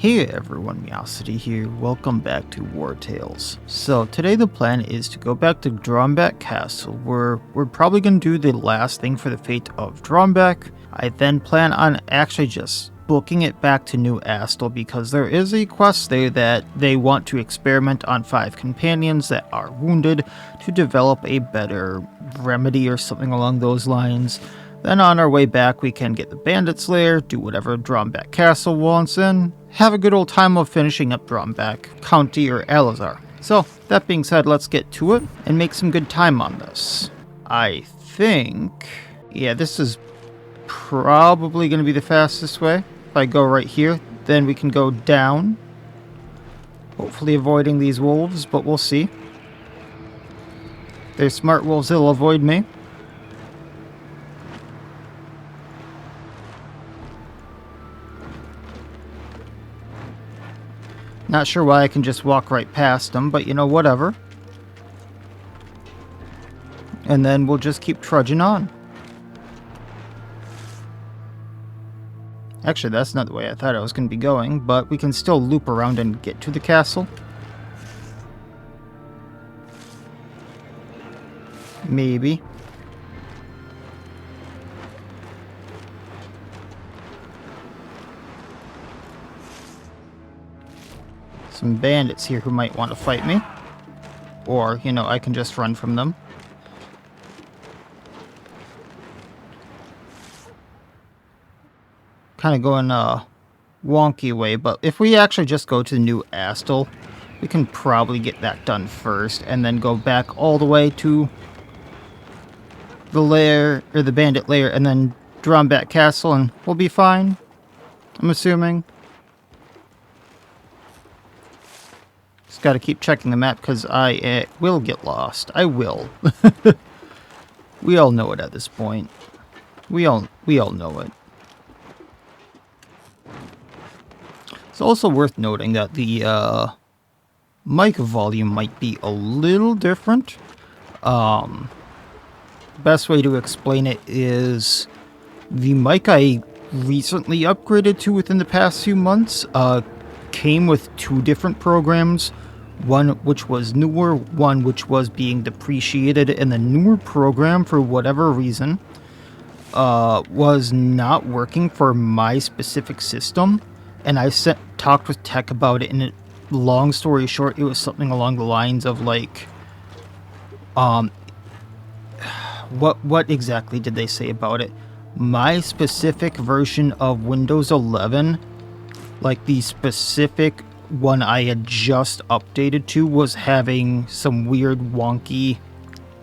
Hey everyone, Miacidae here, welcome back to Wartales. So today the plan is to go back to Drombach Castle, where we're probably going to do the last thing for the fate of Drombach. I then plan on actually just booking it back to New Astle because there is a quest there that they want to experiment on 5 companions that are wounded to develop a better remedy or something along those lines. Then on our way back, we can get the Bandit's Lair, do whatever Drombach Castle wants, and have a good old time of finishing up Drombach County or Alizar. So, that being said, let's get to it and make some good time on this. I think, yeah, this is probably going to be the fastest way. If I go right here, then we can go down. Hopefully avoiding these wolves, but we'll see. They're smart wolves, they'll avoid me. Not sure why I can just walk right past them, but you know, whatever. And then we'll just keep trudging on. Actually, that's not the way I thought I was going to be going, but we can still loop around and get to the castle. Maybe. Some bandits here who might want to fight me. Or, you know, I can just run from them. Kind of going a wonky way, but if we actually just go to New Astle, we can probably get that done first, and then go back all the way to the Lair, or the Bandit Lair, and then Drombach Castle, and we'll be fine, I'm assuming. Just gotta keep checking the map, because I will get lost. I will. We all know it at this point. We all know it. It's also worth noting that the mic volume might be a little different. Best way to explain it is the mic I recently upgraded to within the past few months came with 2 different programs. One which was newer, one which was being depreciated, and the newer program, for whatever reason, was not working for my specific system. And I talked with tech about it, and long story short, it was something along the lines of like, what exactly did they say about it? My specific version of Windows 11, like the specific one I had just updated to, was having some weird wonky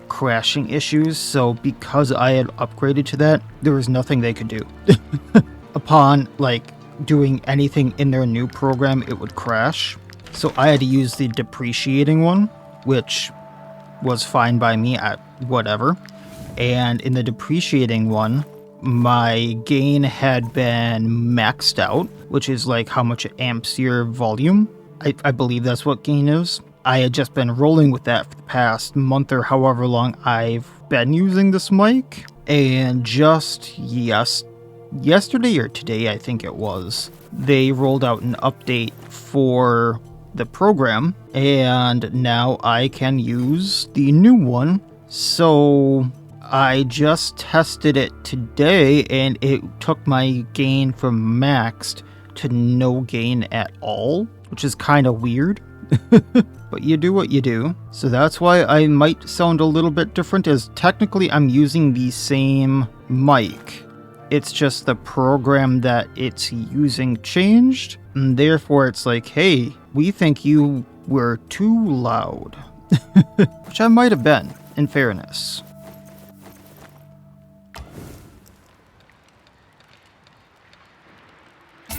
crashing issues. So because I had upgraded to that, there was nothing they could do. Upon like doing anything in their new program, it would crash. So I had to use the depreciating one, which was fine by me at whatever. And in the depreciating one, my gain had been maxed out, which is like how much it amps your volume. I believe that's what gain is. I had just been rolling with that for the past month or however long I've been using this mic. And just yesterday or today, I think it was, they rolled out an update for the program, and now I can use the new one. So I just tested it today, and it took my gain from maxed to no gain at all, which is kind of weird. But you do what you do. So that's why I might sound a little bit different, as technically I'm using the same mic. It's just the program that it's using changed, and therefore it's like, hey, we think you were too loud. Which I might have been, in fairness.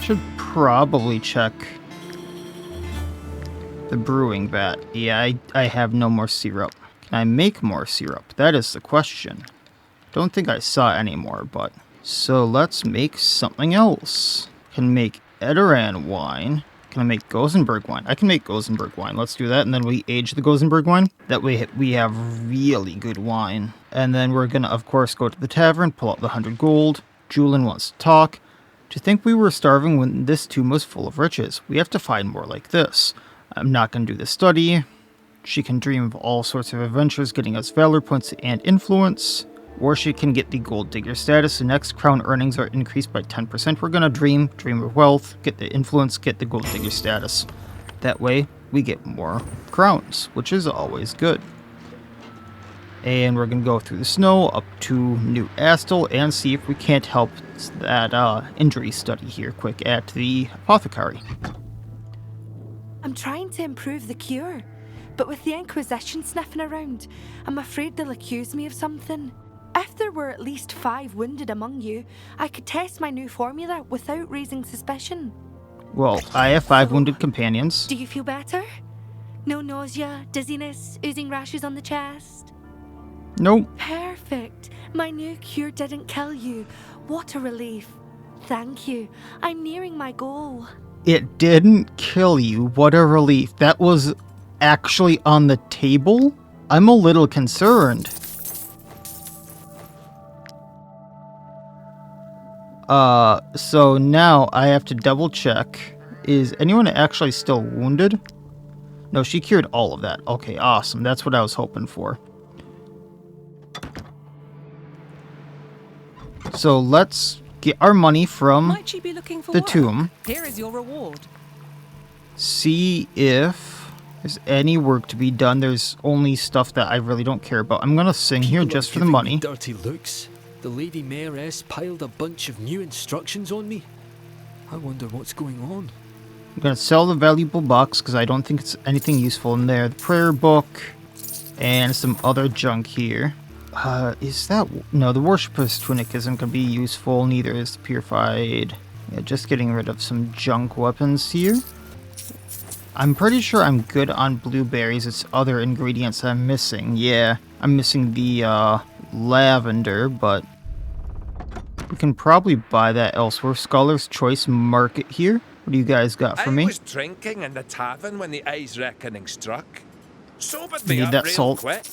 Should probably check the brewing vat. Yeah, I have no more syrup. Can I make more syrup? That is the question. Don't think I saw any more, but... So let's make something else. Can make Edoran wine. Can I make Gozenberg wine? I can make Gozenberg wine. Let's do that, and then we age the Gozenberg wine. That way we have really good wine. And then we're gonna, of course, go to the tavern, pull out the 100 gold. Julian wants to talk. To think we were starving when this tomb was full of riches. We have to find more like this. I'm not going to do the study. She can dream of all sorts of adventures, getting us valor points and influence. Or she can get the gold digger status. The next crown earnings are increased by 10%. We're going to dream of wealth, get the influence, get the gold digger status. That way, we get more crowns, which is always good. And we're going to go through the snow up to New Astle and see if we can't help that injury study here quick at the apothecary. I'm trying to improve the cure, but with the Inquisition sniffing around, I'm afraid they'll accuse me of something. If there were at least 5 wounded among you, I could test my new formula without raising suspicion. Well, I have 5 wounded companions. Do you feel better? No nausea, dizziness, oozing rashes on the chest? Nope. Perfect. My new cure didn't kill you. What a relief. Thank you. I'm nearing my goal. It didn't kill you. What a relief. That was actually on the table? I'm a little concerned. So now I have to double check. Is anyone actually still wounded? No, she cured all of that. Okay, awesome. That's what I was hoping for. So let's get our money from Might she be looking for the work? tomb. Here is your reward. See if there's any work to be done. There's only stuff that I really don't care about. I'm gonna sing here just for the Giving me money. dirty looks. The Lady Mayoress piled a bunch of new instructions on me. I wonder what's going on. I'm gonna sell the valuable box because I don't think it's anything useful in there. The prayer book and some other junk here. Is that... No, the worshipper's tunic isn't gonna be useful. Neither is the purified. Yeah, just getting rid of some junk weapons here. I'm pretty sure I'm good on blueberries. It's other ingredients I'm missing. Yeah, I'm missing the lavender, but we can probably buy that elsewhere. Scholar's Choice Market here. What do you guys got for me? I was drinking in the tavern when the eye's reckoning struck. Sobered me Need up that real salt. quick.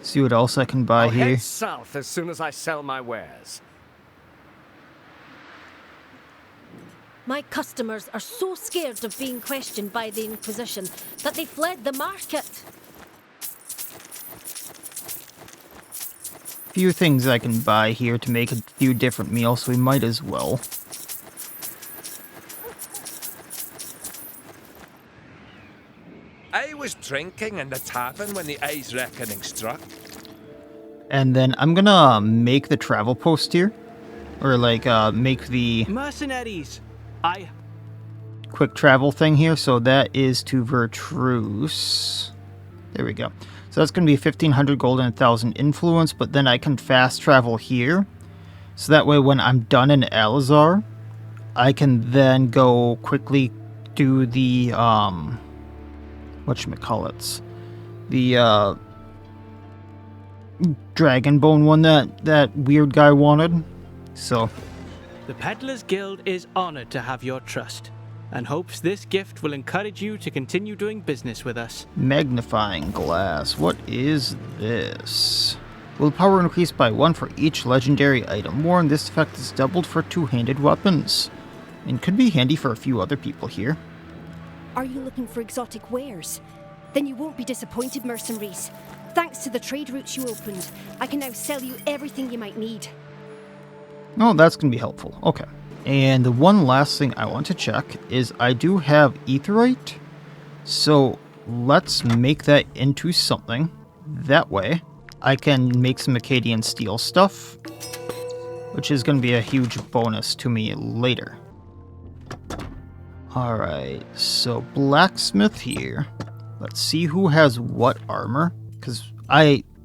See what else I can buy I'll here. head south as soon as I sell my wares. My customers are so scared of being questioned by the Inquisition that they fled the market. Few things I can buy here to make a few different meals, so we might as well. I was drinking in the tavern when the eye's reckoning struck. And then I'm gonna make the travel post here. Or like, make the Mercenaries! quick travel thing here. So that is to Vertruce. There we go. So that's going to be 1,500 gold and 1,000 influence, but then I can fast travel here. So that way when I'm done in Alizar, I can then go quickly do the, whatchamacallits? The, Dragon Bone one that weird guy wanted. So, The Peddlers Guild is honored to have your trust, and hopes this gift will encourage you to continue doing business with us. magnifying glass. What is this? Willpower increased by 1 for each legendary item. Warn, this effect is doubled for two-handed weapons. And could be handy for a few other people here. Are you looking for exotic wares? Then you won't be disappointed, mercenaries. Thanks to the trade routes you opened, I can now sell you everything you might need. Oh, that's going to be helpful. Okay. And the one last thing I want to check is I do have Aetheryte. So let's make that into something. That way I can make some Acadian steel stuff, which is going to be a huge bonus to me later. Alright, so blacksmith here. Let's see who has what armor. Because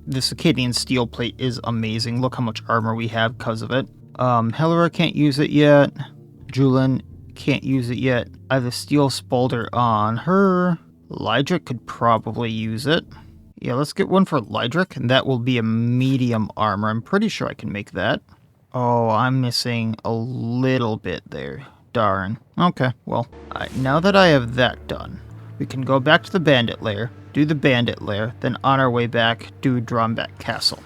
this Acadian steel plate is amazing. Look how much armor we have because of it. Helera can't use it yet. Julin can't use it yet. I have a steel spalder on her. Lydric could probably use it. Yeah, let's get one for Lydric, and that will be a medium armor. I'm pretty sure I can make that. Oh, I'm missing a little bit there. Darn. Okay, well, now that I have that done, We can go back to the Bandit Lair, do the Bandit Lair, then on our way back, do Drombach Castle.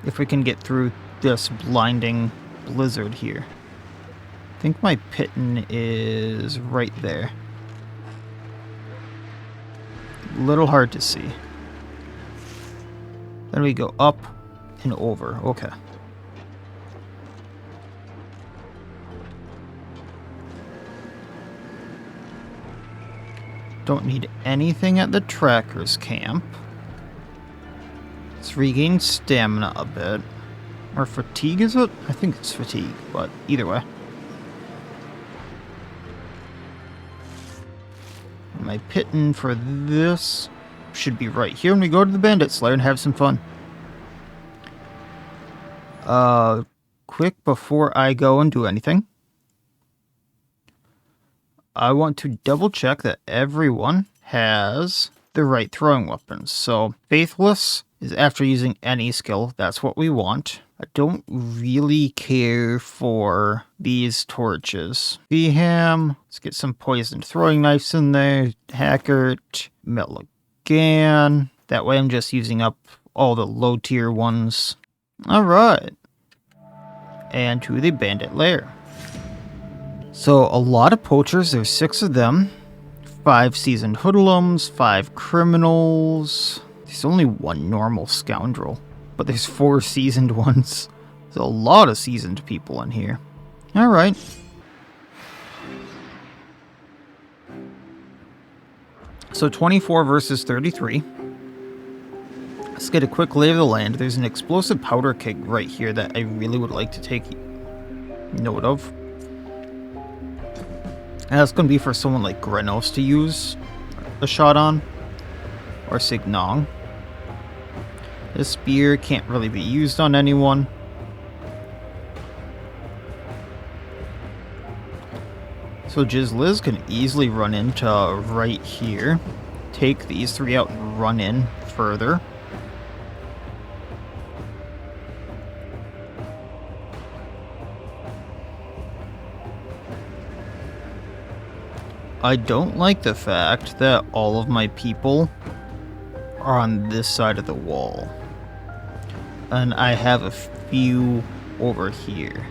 If we can get through this blinding blizzard here. I think my Pitten is right there. A little hard to see. Then we go up and over. Okay. Don't need anything at the tracker's camp. Let's regain stamina a bit. Or fatigue, is it? I think it's fatigue, but either way. My Pitten for this should be right here when we go to the Bandit Lair and have some fun. Quick before I go and do anything, I want to double check that everyone has the right throwing weapons. So Faithless is after using any skill. That's what we want. I don't really care for these torches. Vham, let's get some poisoned throwing knives in there. Hackert, Milligan. That way I'm just using up all the low tier ones. Alright. And to the Bandit Lair. So a lot of poachers, there's 6 of them. 5 seasoned hoodlums, 5 criminals. There's only 1 normal scoundrel. But there's 4 seasoned ones. There's a lot of seasoned people in here. Alright. So 24 versus 33. Let's get a quick lay of the land. There's an explosive powder keg right here that I really would like to take note of. And that's going to be for someone like Grenos to use a shot on. Or Signong. This spear can't really be used on anyone. So Jizliz can easily run into right here. Take these 3 out and run in further. I don't like the fact that all of my people are on this side of the wall. And I have a few over here.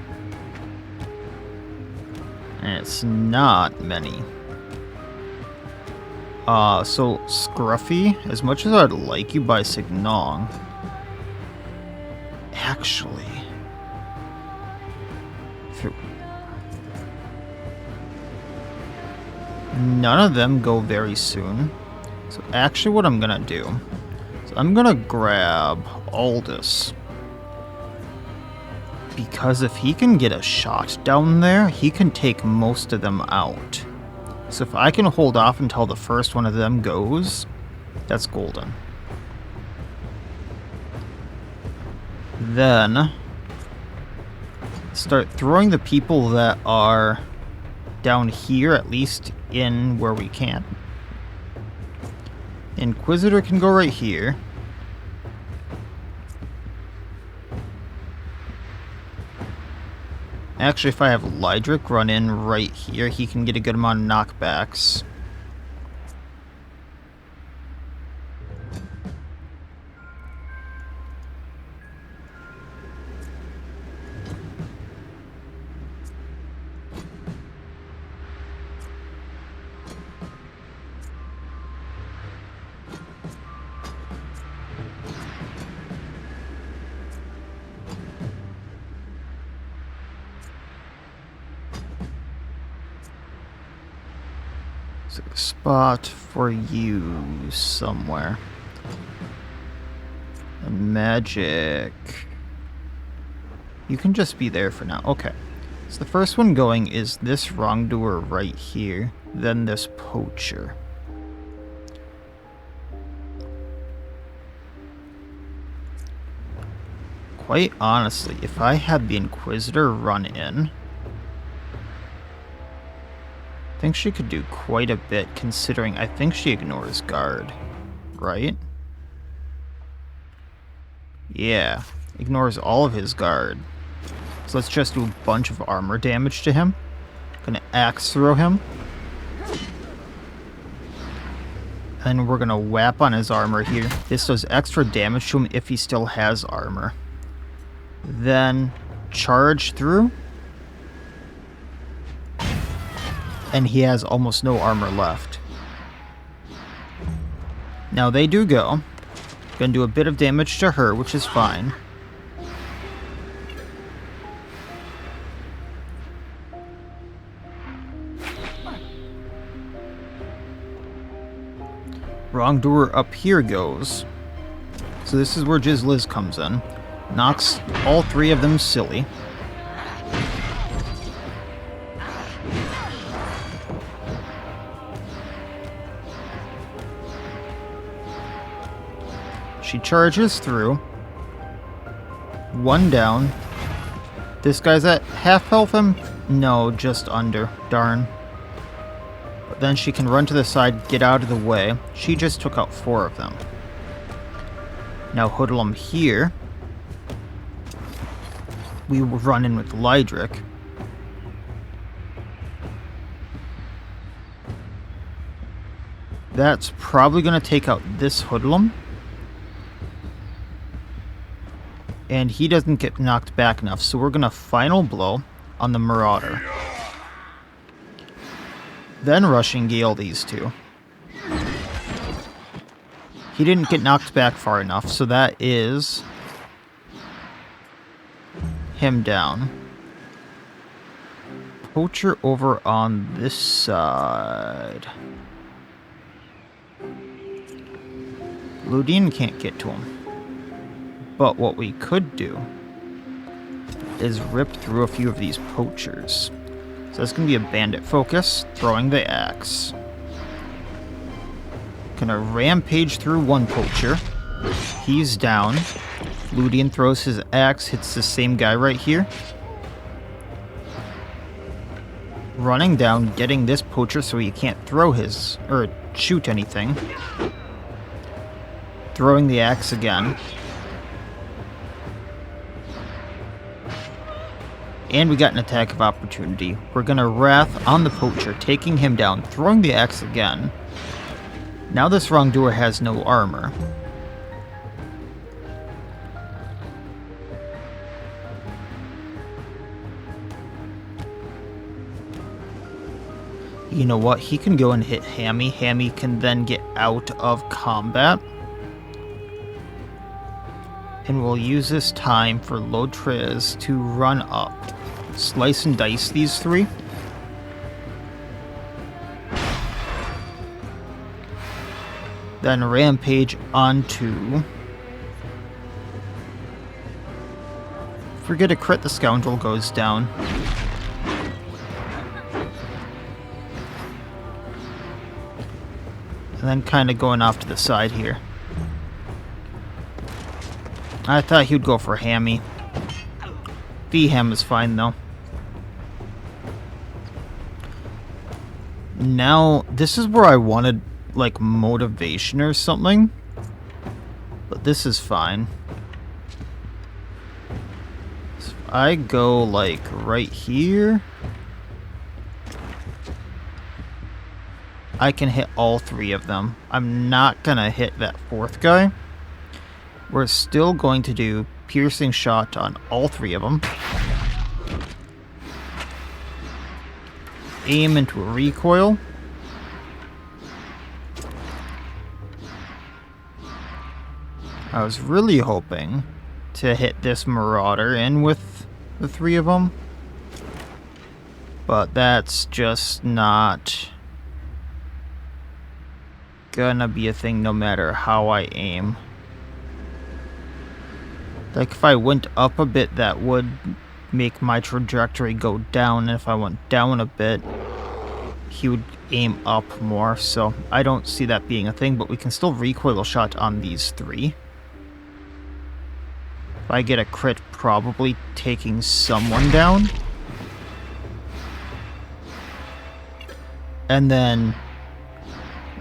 And it's not many. So Scruffy, as much as I'd like you by Signong, actually, none of them go very soon. So actually what I'm gonna do is I'm gonna grab Aldous. Because if he can get a shot down there, he can take most of them out. So if I can hold off until the first one of them goes, that's golden. Then start throwing the people that are down here, at least in where we can. Inquisitor can go right here. Actually, if I have Lydric run in right here, he can get a good amount of knockbacks. A spot for you somewhere. And magic. You can just be there for now. Okay. So the first one going is this wrongdoer right here. Then this poacher. Quite honestly, if I had the Inquisitor run in, I think she could do quite a bit, considering I think she ignores guard, right? Yeah, ignores all of his guard. So let's just do a bunch of armor damage to him. Gonna axe throw him. And we're gonna whap on his armor here. This does extra damage to him if he still has armor. Then charge through. And he has almost no armor left. Now they do go. Gonna do a bit of damage to her, which is fine. Wrongdoer up here goes. So this is where Jizzliz comes in. Knocks all three of them silly. She charges through. One down. This guy's at half health him? No, just under. Darn. But then she can run to the side, get out of the way. She just took out 4 of them. Now hoodlum here. We will run in with Lydric. That's probably going to take out this hoodlum. And he doesn't get knocked back enough, so we're going to final blow on the Marauder. Then rushing gale these two. He didn't get knocked back far enough, so that is him down. Poacher over on this side. Ludine can't get to him. But what we could do is rip through a few of these poachers. So that's going to be a bandit focus, throwing the axe. Gonna rampage through one poacher. He's down. Ludian throws his axe, hits the same guy right here. Running down, getting this poacher so he can't throw his, or shoot anything. Throwing the axe again. And we got an attack of opportunity. We're gonna Wrath on the poacher, taking him down, throwing the axe again. Now this wrongdoer has no armor. You know what? He can go and hit Hammy. Hammy can then get out of combat. And we'll use this time for Lotriz to run up. Slice and dice these 3. Then rampage onto... If we get a crit, the scoundrel goes down. And then kind of going off to the side here. I thought he would go for Hammy. V-Ham is fine though. Now, this is where I wanted, like, motivation or something. But this is fine. So if I go, like, right here, I can hit all 3 of them. I'm not gonna hit that 4th guy. We're still going to do piercing shot on all 3 of them. Aim into a recoil. I was really hoping to hit this Marauder in with the 3 of them. But that's just not gonna be a thing no matter how I aim. Like, if I went up a bit, that would make my trajectory go down, and if I went down a bit, he would aim up more, so I don't see that being a thing, but we can still recoil shot on these 3. If I get a crit, probably taking someone down. And then,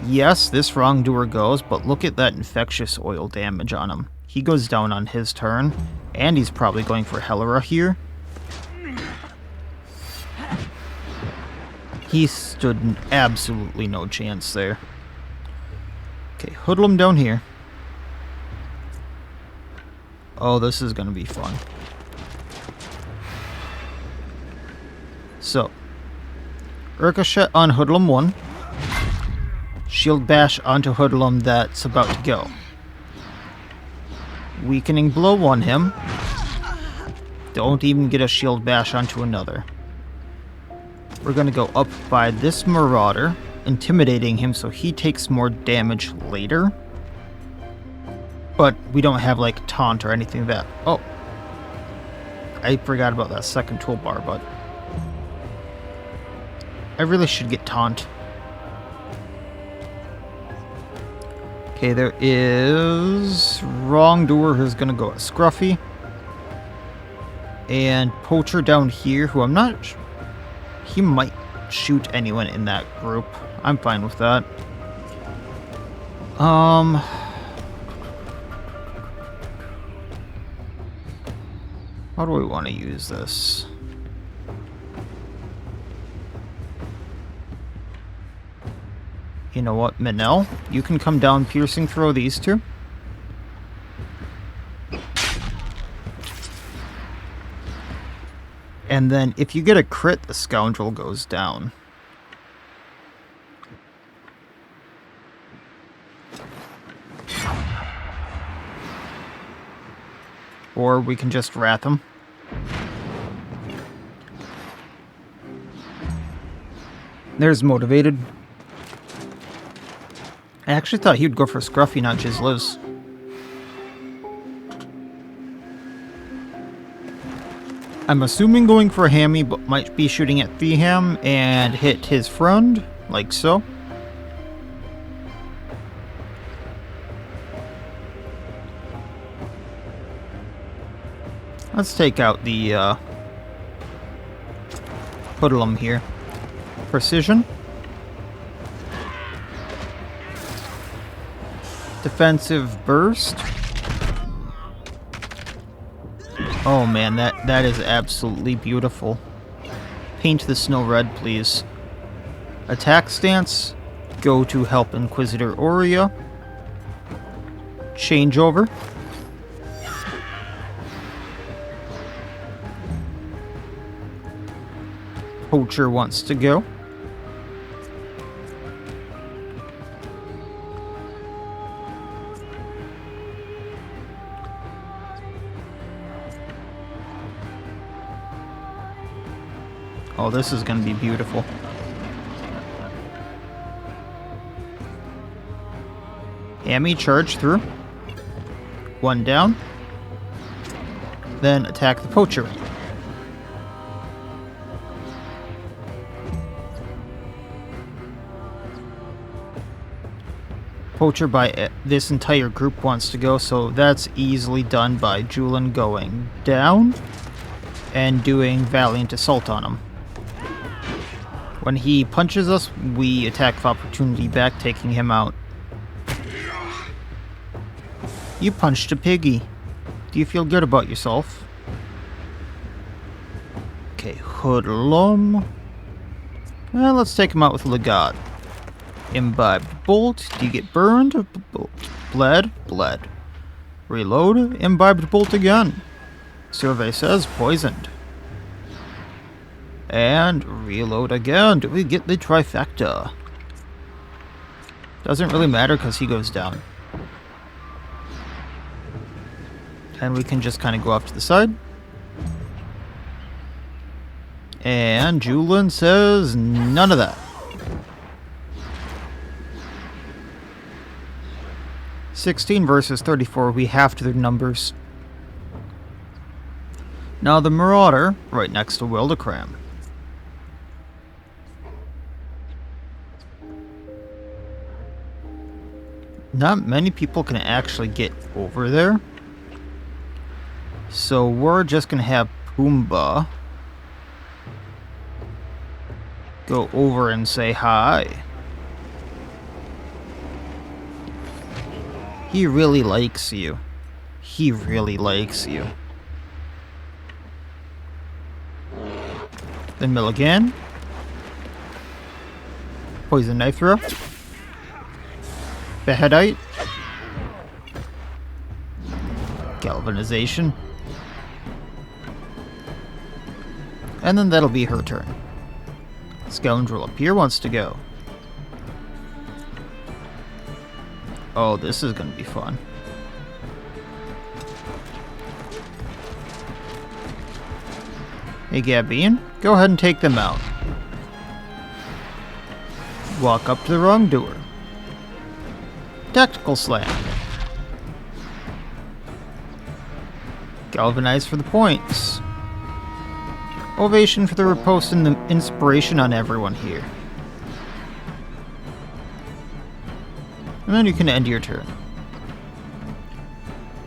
yes, this wrongdoer goes, but look at that infectious oil damage on him. He goes down on his turn, and he's probably going for Helera here. He stood absolutely no chance there. Okay, hoodlum down here. Oh, this is gonna be fun. So, Ricochet on Hoodlum 1. Shield Bash onto Hoodlum that's about to go. Weakening Blow on him. Don't even get a Shield Bash onto another. We're gonna go up by this Marauder, intimidating him so he takes more damage later. But we don't have like taunt or anything that... Oh. I forgot about that second toolbar, but... I really should get taunt. Okay, there is... Wrongdoer who's gonna go at Scruffy. And Poacher down here, who I'm not... He might shoot anyone in that group. I'm fine with that. How do we want to use this? You know what, Manel? You can come down, piercing throw these two. And then if you get a crit, the scoundrel goes down. Or we can just wrath him. There's motivated. I actually thought he would go for Scruffy, not Jizliz. I'm assuming going for a Hammy, but might be shooting at Feeham and hit his friend, like so. Let's take out the Hoodlum here. Precision. Defensive burst. Oh man, that is absolutely beautiful. Paint the snow red, please. Attack stance. Go to help Inquisitor Aurea. Changeover. Poacher wants to go. Oh, this is going to be beautiful. Hammy, charge through. One down. Then attack the Poacher. Poacher by this entire group wants to go, so that's easily done by Julian going down and doing Valiant Assault on him. When he punches us, we attack of opportunity back, taking him out. You punched a piggy. Do you feel good about yourself? Okay, Hoodlum. Well, let's take him out with Legat. Imbibed Bolt. Do you get burned? Bled? Bled. Reload. Imbibed Bolt again. Survey says poisoned. And reload again. Do we get the trifecta? Doesn't really matter because he goes down. And we can just kind of go off to the side. And Julian says none of that. 16 versus 34, we have to their numbers. Now the Marauder, right next to Wildecram. Not many people can actually get over there. So we're just going to have Pumbaa go over and say hi. He really likes you. He really likes you. Then mill again. Poison knife throw. Behedite. Galvanization. And then that'll be her turn. Scoundrel up here wants to go. Oh, this is gonna be fun. Hey, Gabian, go ahead and take them out. Walk up to the wrongdoer. Tactical slam. Galvanize for the points. Ovation for the riposte and the inspiration on everyone here. And then you can end your turn.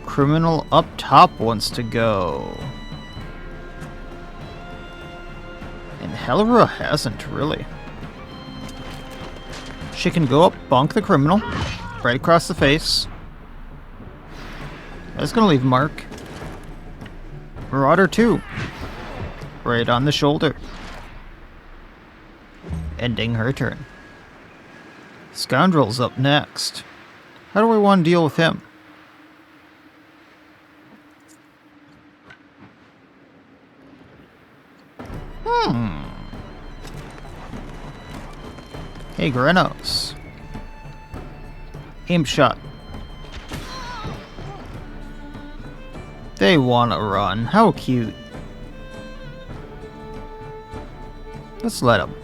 Criminal up top wants to go. And Helra hasn't, really. She can go up, bonk the criminal, right across the face. That's gonna leave a mark. Marauder 2. Right on the shoulder. Ending her turn. Scoundrel's up next. How do I want to deal with him? Hey, Grenos. Aim shot. They want to run. How cute. Let's let them.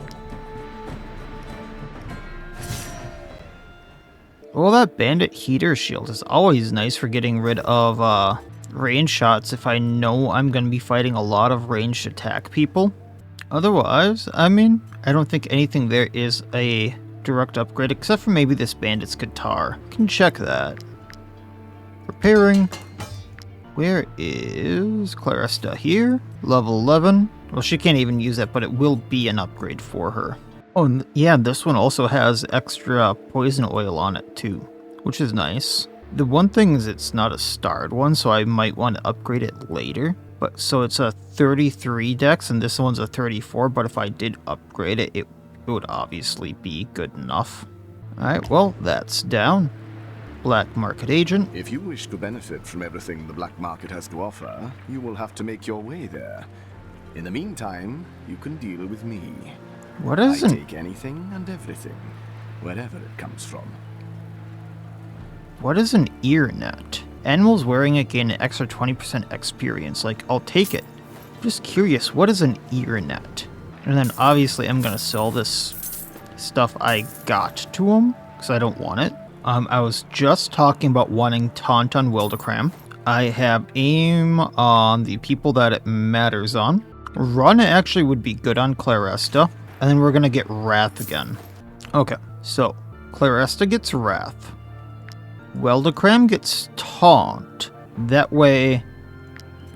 Well, that Bandit heater shield is always nice for getting rid of range shots if I know I'm going to be fighting a lot of ranged attack people. Otherwise, I mean, I don't think anything there is a direct upgrade except for maybe this Bandit's guitar. Can check that. Repairing. Where is Claresta? Here? Level 11. Well, she can't even use that, but it will be an upgrade for her. Oh, and yeah, this one also has extra poison oil on it too, which is nice. The one thing is it's not a starred one, so I might want to upgrade it later. But so it's a 33 dex, and this one's a 34, but if I did upgrade it, it would obviously be good enough. Alright, well, that's down. Black market agent. If you wish to benefit from everything the black market has to offer, you will have to make your way there. In the meantime, you can deal with me. What is I an... take anything and everything, wherever it comes from. What is an ear net? Animals wearing it gain an extra 20% experience. Like, I'll take it. Just curious, what is an ear net? And then obviously I'm gonna sell this stuff I got to him, because I don't want it. I was just talking about wanting Taunt on Wildecram. I have aim on the people that it matters on. Run actually would be good on Claresta. And then we're gonna get Wrath again. Okay, so Claresta gets Wrath. Wildecram gets Taunt. That way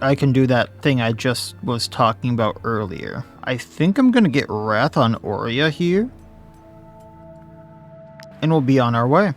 I can do that thing I just was talking about earlier. I think I'm gonna get Wrath on Aurea here. And we'll be on our way.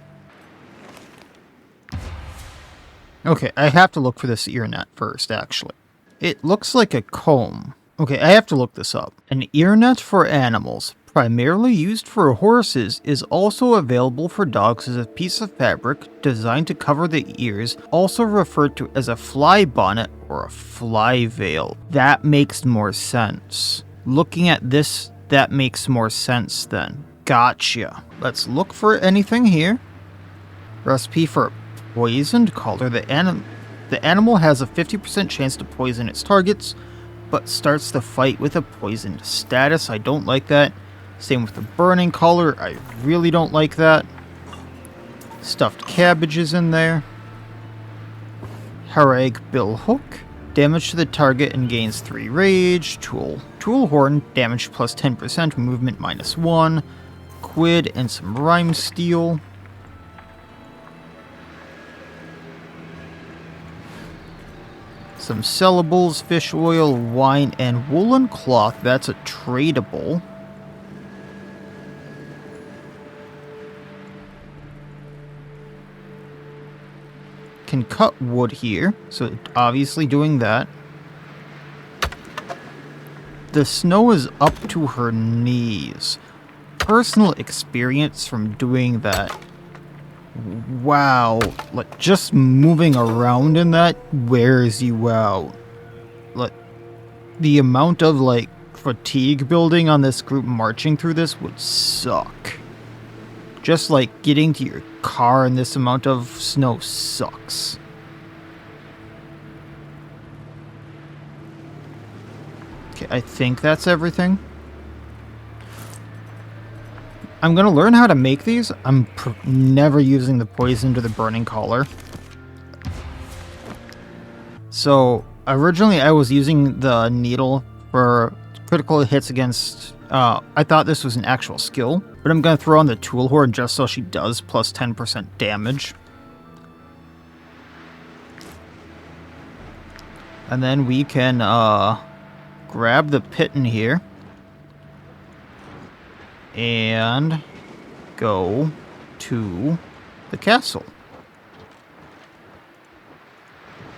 Okay, I have to look for this ear net first, actually. It looks like a comb. Okay, I have to look this up. An ear net for animals, primarily used for horses, is also available for dogs as a piece of fabric designed to cover the ears, also referred to as a fly bonnet or a fly veil. That makes more sense. Looking at this, that makes more sense then. Gotcha. Let's look for anything here. Recipe for poisoned collar. The animal has a 50% chance to poison its targets, but starts the fight with a poisoned status. I don't like that. Same with the burning collar. I really don't like that. Stuffed cabbage is in there. Harag billhook. Damage to the target and gains 3 rage. Tool horn. Damage plus 10%. Movement minus 1. Quid and some rhyme steel. Some sellables, fish oil, wine, and woolen cloth. That's a tradable. Can cut wood here, so obviously doing that. The snow is up to her knees. personal experience from doing that, wow, like just moving around in that wears you out. Like the amount of like fatigue building on this group marching through this would suck. Just like getting to your car in this amount of snow sucks. Okay, I think that's everything. I'm gonna learn how to make these. I'm never using the poison to the burning collar. So originally I was using the needle for critical hits against, I thought this was an actual skill, but I'm gonna throw on the tool horde just so she does plus 10% damage. And then we can grab the pit in here and go to the castle.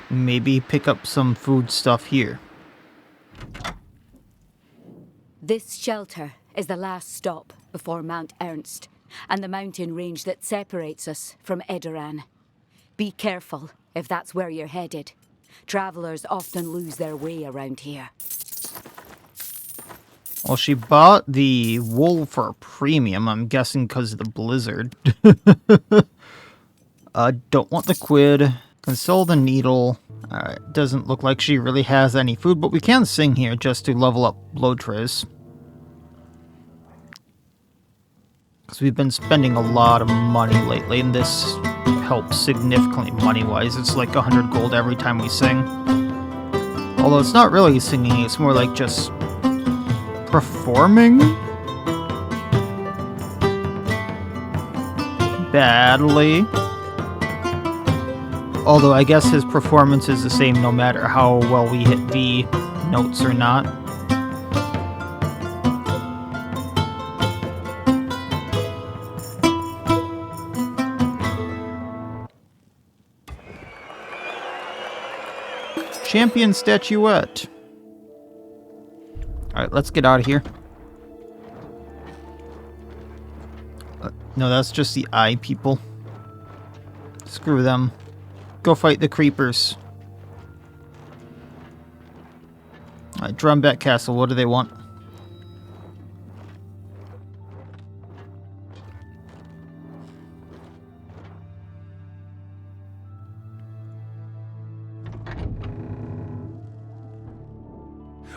Maybe pick up some food stuff here. This shelter is the last stop before Mount Ernst and the mountain range that separates us from Edoran. Be careful if that's where you're headed. Travelers often lose their way around here. Well, she bought the wool for a premium, I'm guessing because of the blizzard. Don't want the quid. Console the needle. Alright, doesn't look like she really has any food, but we can sing here just to level up load trays. Because we've been spending a lot of money lately, and this helps significantly money-wise. It's like 100 gold every time we sing. Although it's not really singing, it's more like just performing badly. Although I guess his performance is the same no matter how well we hit the notes or not. Champion statuette. Alright, let's get out of here. No, that's just the eye people. Screw them. Go fight the creepers. Alright, Drombach Castle, what do they want?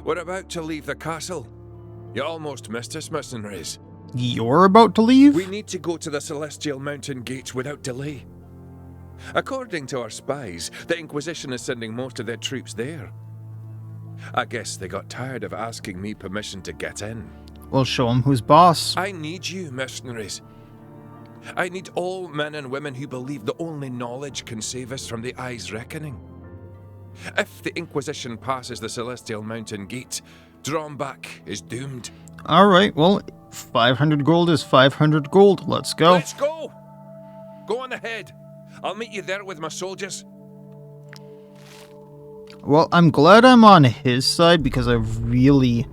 We're about to leave the castle. You almost missed us, mercenaries. You're about to leave? We need to go to the Celestial Mountain Gates without delay. According to our spies, the Inquisition is sending most of their troops there. I guess they got tired of asking me permission to get in. We'll show them who's boss. I need you, mercenaries. I need all men and women who believe the only knowledge can save us from the Eye's reckoning. If the Inquisition passes the Celestial Mountain Gate, Drombach is doomed. Alright, well, 500 gold is 500 gold. Let's go. Let's go! Go on ahead. I'll meet you there with my soldiers. Well, I'm glad I'm on his side because I really,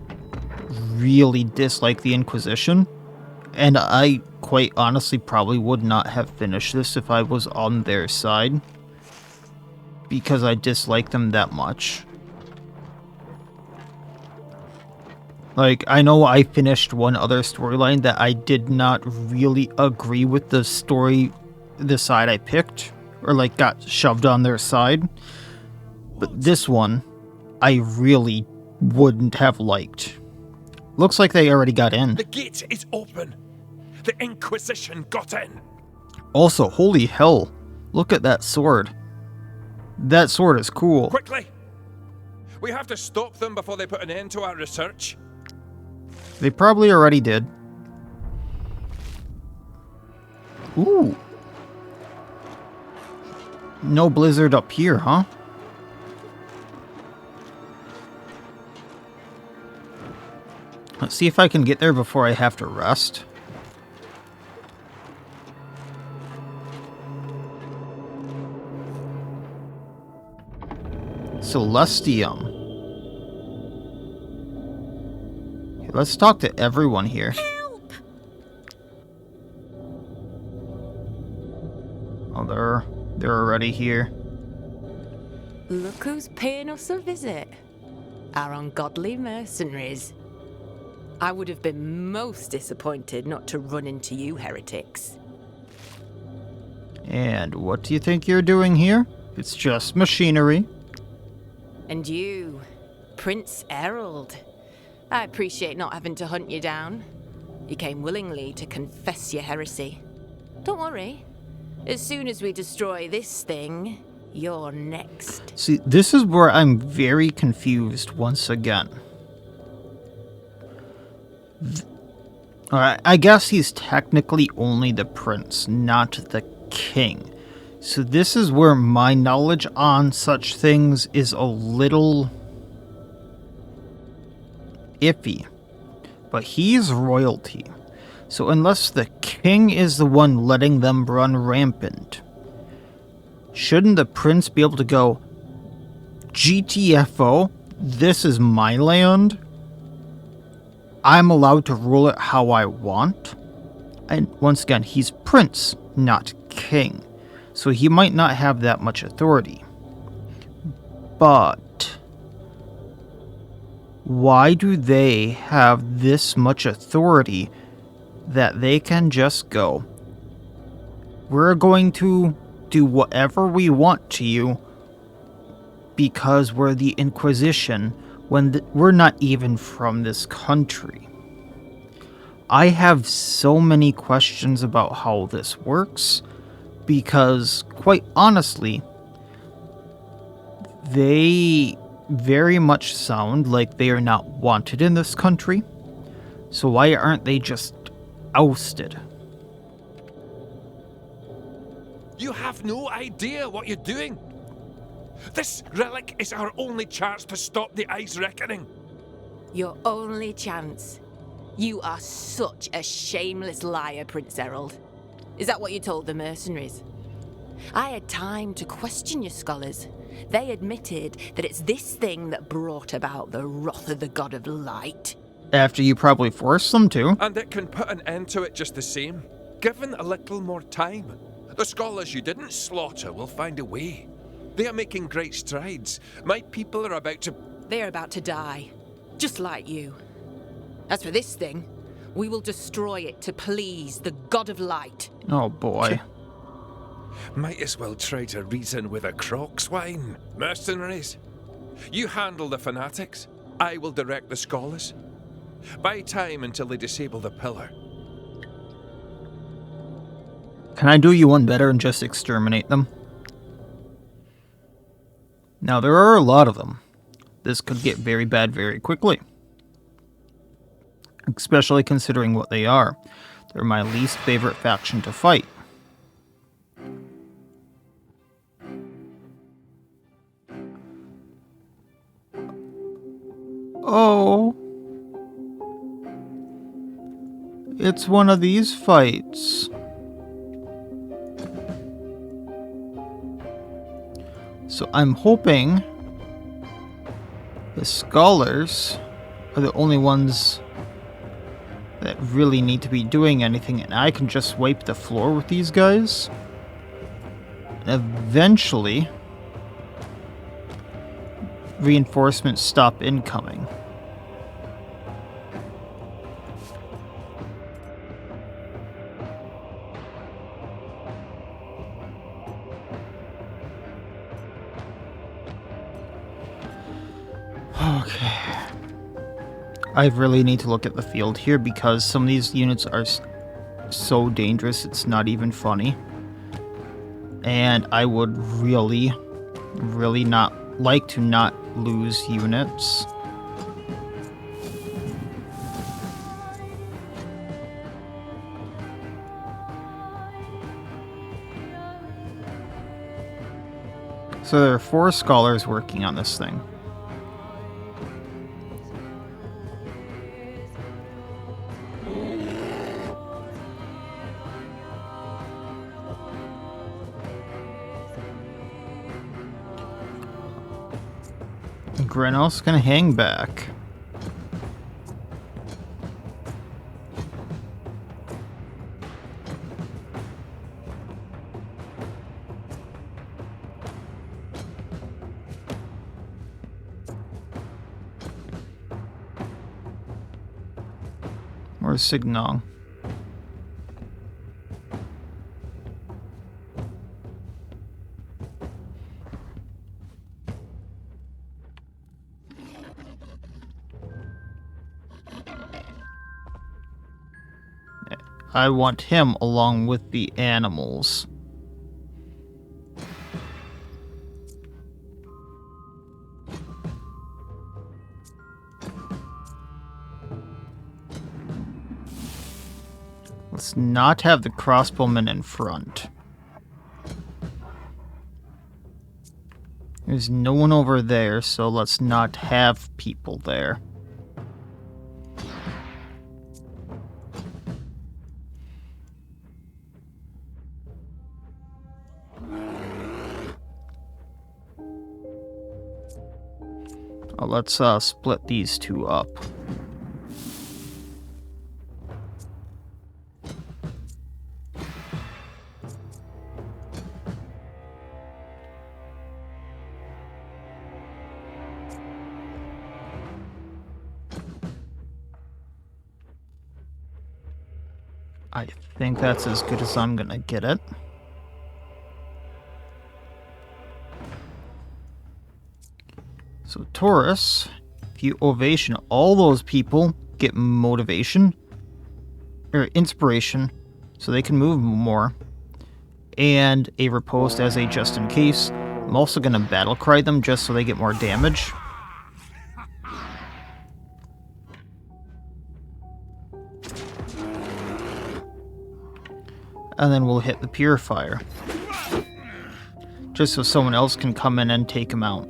really dislike the Inquisition. And I, quite honestly, probably would not have finished this if I was on their side. Because I dislike them that much. Like, I know I finished one other storyline that I did not really agree with the story, the side I picked, or like got shoved on their side. But this one, I really wouldn't have liked. Looks like they already got in. The gate is open. The Inquisition got in. Also, holy hell, look at that sword. That sword is cool. Quickly! We have to stop them before they put an end to our research. They probably already did. Ooh. No blizzard up here, huh? Let's see if I can get there before I have to rest. Celestium. Okay, let's talk to everyone here. Help! They're already here. Look who's paying us a visit. Our ungodly mercenaries. I would have been most disappointed not to run into you heretics. And what do you think you're doing here? It's just machinery. And you, Prince Errol. I appreciate not having to hunt you down. You came willingly to confess your heresy. Don't worry. As soon as we destroy this thing, you're next. See, this is where I'm very confused once again. Alright, I guess he's technically only the prince, not the king. So this is where my knowledge on such things is a little iffy. But he's royalty. So unless the king is the one letting them run rampant, shouldn't the prince be able to go, GTFO, this is my land? I'm allowed to rule it how I want? And once again, he's prince, not king. So he might not have that much authority. But why do they have this much authority that they can just go, we're going to do whatever we want to you because we're the Inquisition when we're not even from this country? I have so many questions about how this works because, quite honestly, they very much sound like they are not wanted in this country. So why aren't they just ousted? You have no idea what you're doing. This relic is our only chance to stop the Ice Reckoning. Your only chance. You are such a shameless liar, Prince Errol. Is that what you told the mercenaries? I had time to question your scholars. They admitted that it's this thing that brought about the wrath of the God of Light. After you probably forced them to. And it can put an end to it just the same. Given a little more time, the scholars you didn't slaughter will find a way. They are making great strides. My people are about to... They're about to die. Just like you. As for this thing, we will destroy it to please the God of Light. Oh boy. Might as well try to reason with a croc swine. Mercenaries, you handle the fanatics. I will direct the scholars. Buy time until they disable the pillar. Can I do you one better and just exterminate them? Now, there are a lot of them. This could get very bad very quickly. Especially considering what they are. They're my least favorite faction to fight. Oh. It's one of these fights. So I'm hoping the scholars are the only ones that really need to be doing anything, and I can just wipe the floor with these guys. And eventually, reinforcements stop incoming. Okay. I really need to look at the field here because some of these units are so dangerous it's not even funny. And I would really not like to not lose units. So there are 4 scholars working on this thing. Grenel's gonna hang back. Where's Signong? I want him along with the animals. Let's not have the crossbowmen in front. There's no one over there, so let's not have people there. Let's split these two up. I think that's as good as I'm gonna get it. So Taurus, if you ovation all those people, get motivation, or inspiration, so they can move more, and a riposte as a just in case. I'm also gonna battle cry them just so they get more damage. And then we'll hit the purifier, just so someone else can come in and take him out.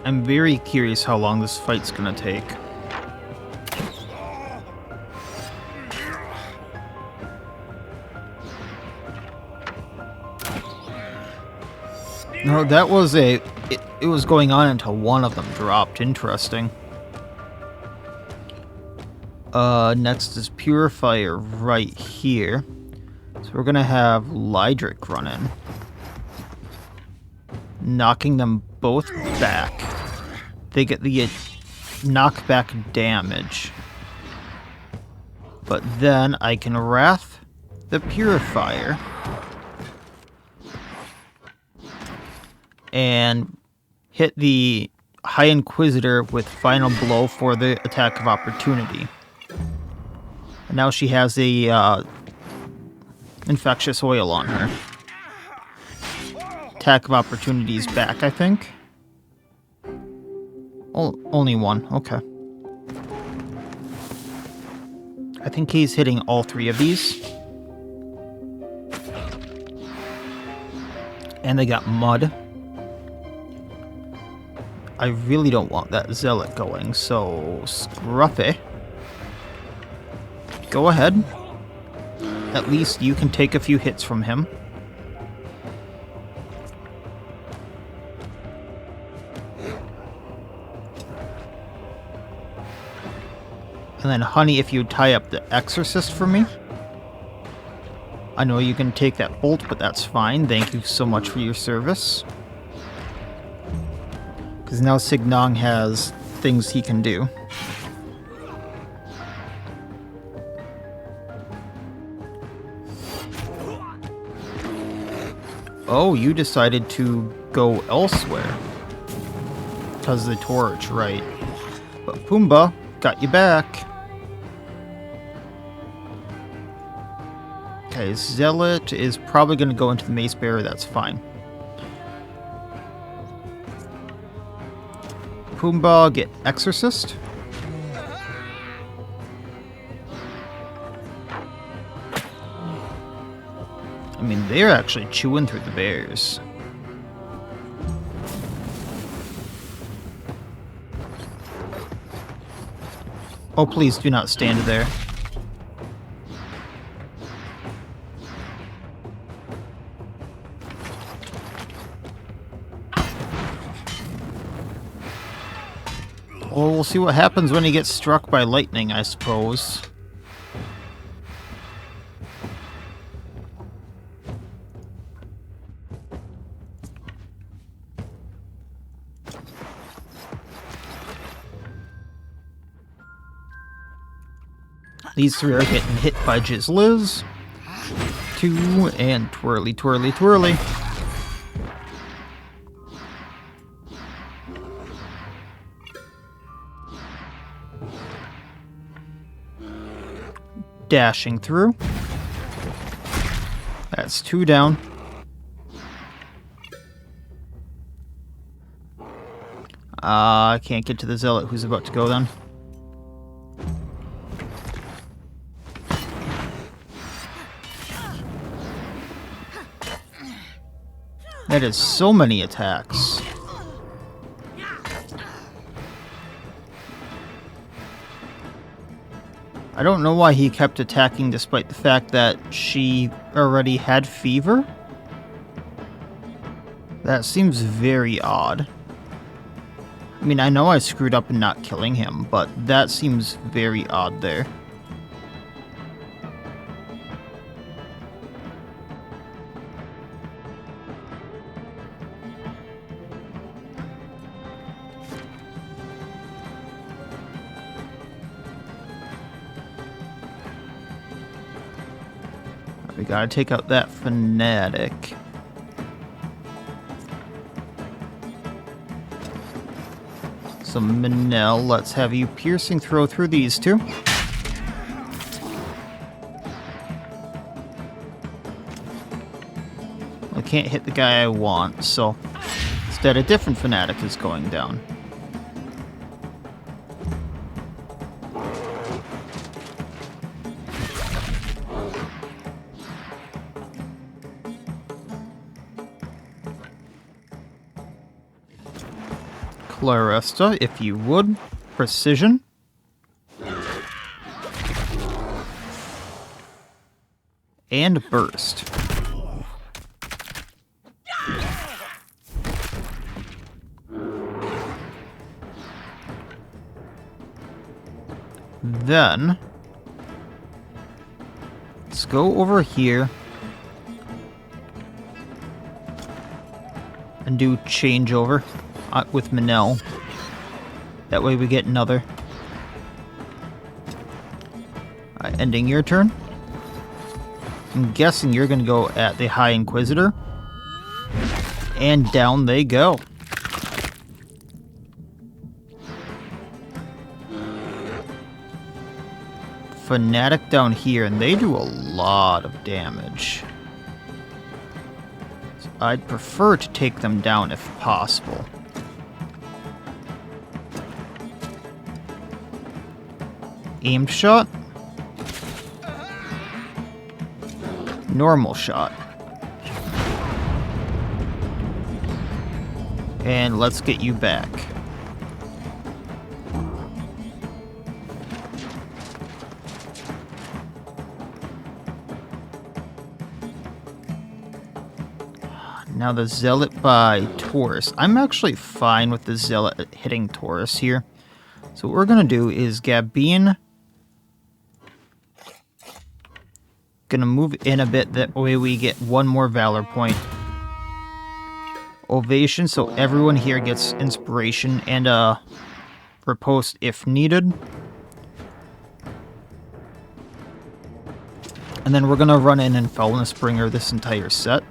I'm very curious how long this fight's gonna take. No, that was it was going on until one of them dropped. Interesting. Next is Purifier right here. So we're gonna have Lydric run in, knocking them both back. They get the knockback damage. But then I can Wrath the Purifier and hit the High Inquisitor with Final Blow for the attack of opportunity. And now she has a infectious oil on her. Attack of opportunity is back, I think. Oh, only one. Okay. I think he's hitting all three of these. And they got mud. I really don't want that zealot going, so Scruffy, go ahead. At least you can take a few hits from him. And then, Honey, if you tie up the Exorcist for me. I know you can take that bolt, but that's fine. Thank you so much for your service. Because now Signong has things he can do. Oh, you decided to go elsewhere. Because of the torch, right. But Pumbaa got you back. Okay, Zealot is probably going to go into the Mace Bearer, that's fine. Pumbaa, get Exorcist. I mean, they're actually chewing through the bears. Oh, please do not stand there. Well, we'll see what happens when he gets struck by lightning, I suppose. These three are getting hit by Jizzliz. 2 and twirly, twirly, twirly. Dashing through. That's 2 down. I can't get to the zealot who's about to go then. That is so many attacks. I don't know why he kept attacking despite the fact that she already had fever. That seems very odd. I mean, I know I screwed up in not killing him, but that seems very odd there. We gotta take out that fanatic. So Manel, let's have you piercing throw through these two. I can't hit the guy I want, so instead a different fanatic is going down. Claresta, if you would. Precision. And burst. Then, let's go over here and do changeover with Manel. That way we get another. Alright, ending your turn. I'm guessing you're going to go at the High Inquisitor. And down they go. Fanatic down here, and they do a lot of damage. So I'd prefer to take them down if possible. Aimed shot. Normal shot. And let's get you back. Now the Zealot by Taurus. I'm actually fine with the Zealot hitting Taurus here. So what we're going to do is Gabine. Going to move in a bit, that way we get one more Valor point. Ovation, so everyone here gets inspiration and a riposte if needed. And then we're going to run in and Foulness Bringer this entire set.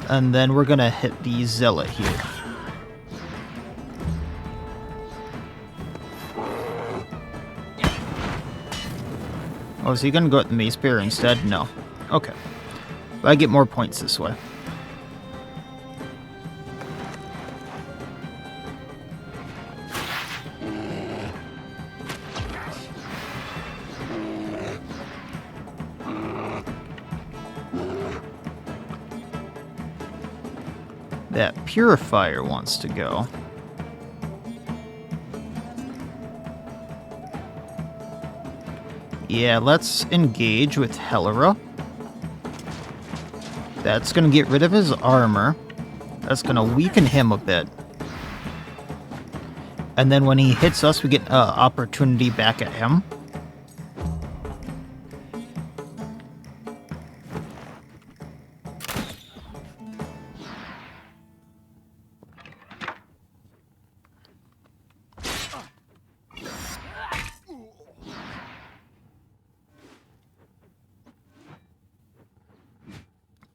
And then we're gonna hit the Zealot here. Oh, is he gonna go at the Mace Bearer instead? No. Okay. But I get more points this way. That Purifier wants to go. Yeah, let's engage with Helera. That's going to get rid of his armor. That's going to weaken him a bit. And then when he hits us, we get an opportunity back at him.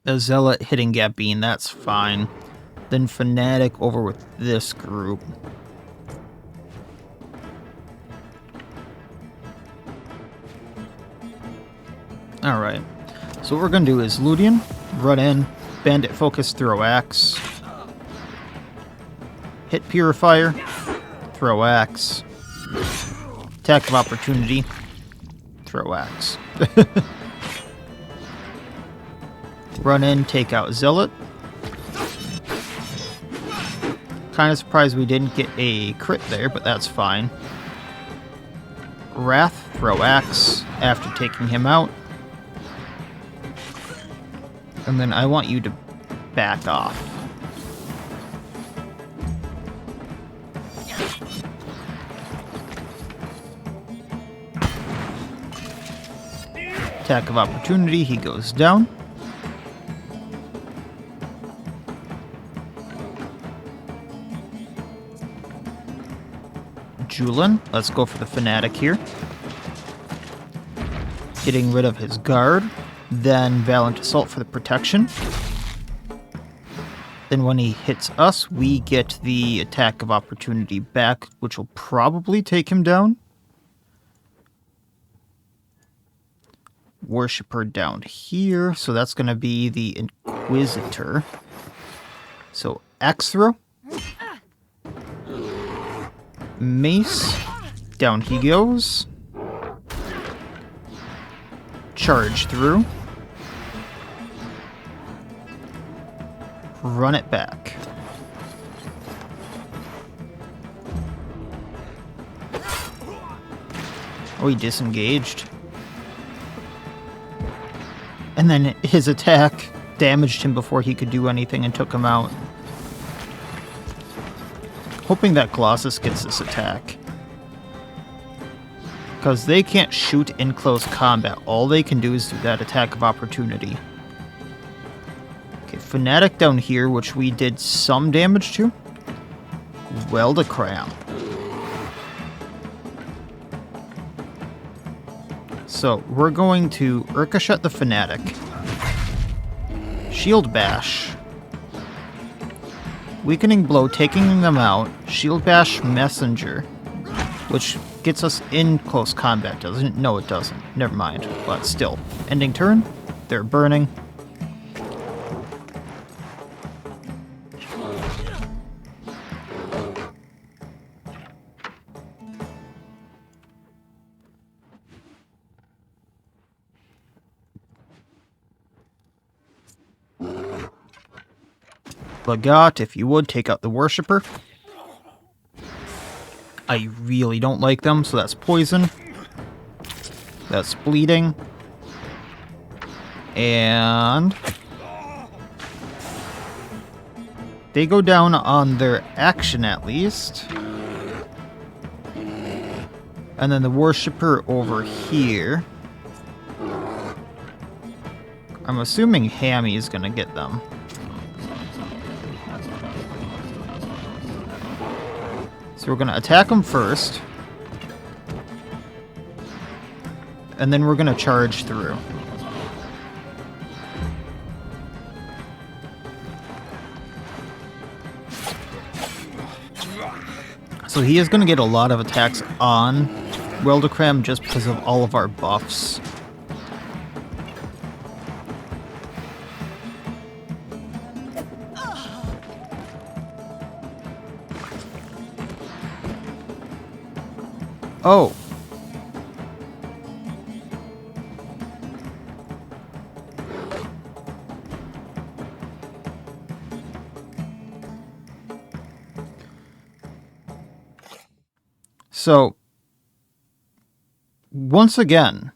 A Zealot hitting Gabine, that's fine. Then Fanatic over with this group. Alright. So what we're going to do is Ludian, run in, Bandit focus, throw axe. Hit Purifier, throw axe. Attack of opportunity, throw axe. Run in, take out Zealot. Kind of surprised we didn't get a crit there, but that's fine. Wrath, throw axe after taking him out. And then I want you to back off. Attack of opportunity, he goes down. Julian, let's go for the Fanatic here. Getting rid of his guard. Then Valiant Assault for the protection. Then when he hits us, we get the attack of opportunity back, which will probably take him down. Worshipper down here, so that's going to be the Inquisitor. So axe throw. Mace. Down he goes. Charge through. Run it back. Oh, he disengaged. And then his attack damaged him before he could do anything and took him out. Hoping that Colossus gets this attack. Because they can't shoot in close combat. All they can do is do that attack of opportunity. Okay, Fanatic down here, which we did some damage to. Weldacram. So, we're going to Ricochet the Fanatic. Shield Bash. Weakening Blow, taking them out. Shield Bash Messenger. Which gets us in close combat, doesn't it? No, it doesn't. Never mind. But still. Ending turn. They're burning. Lagat, if you would, take out the Worshipper. I really don't like them, so that's poison. That's bleeding. And they go down on their action at least. And then the Worshipper over here. I'm assuming Hammy is gonna get them. So we're going to attack them first. And then we're going to charge through. So he is going to get a lot of attacks on Weldacram just because of all of our buffs. Oh. So, once again,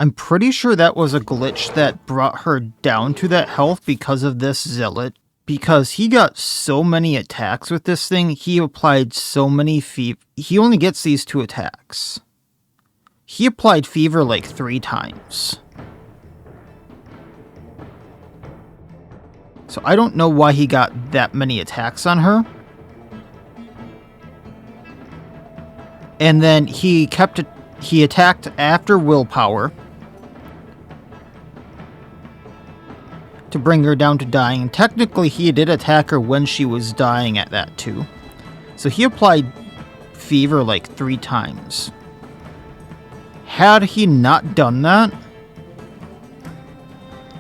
I'm pretty sure that was a glitch that brought her down to that health because of this zealot. Because he got so many attacks with this thing, he applied so many fever. He only gets these 2 attacks. He applied fever like 3 times. So I don't know why he got that many attacks on her. And then he attacked after willpower to bring her down to dying. And technically he did attack her when she was dying at that too. So he applied fever like 3 times. Had he not done that,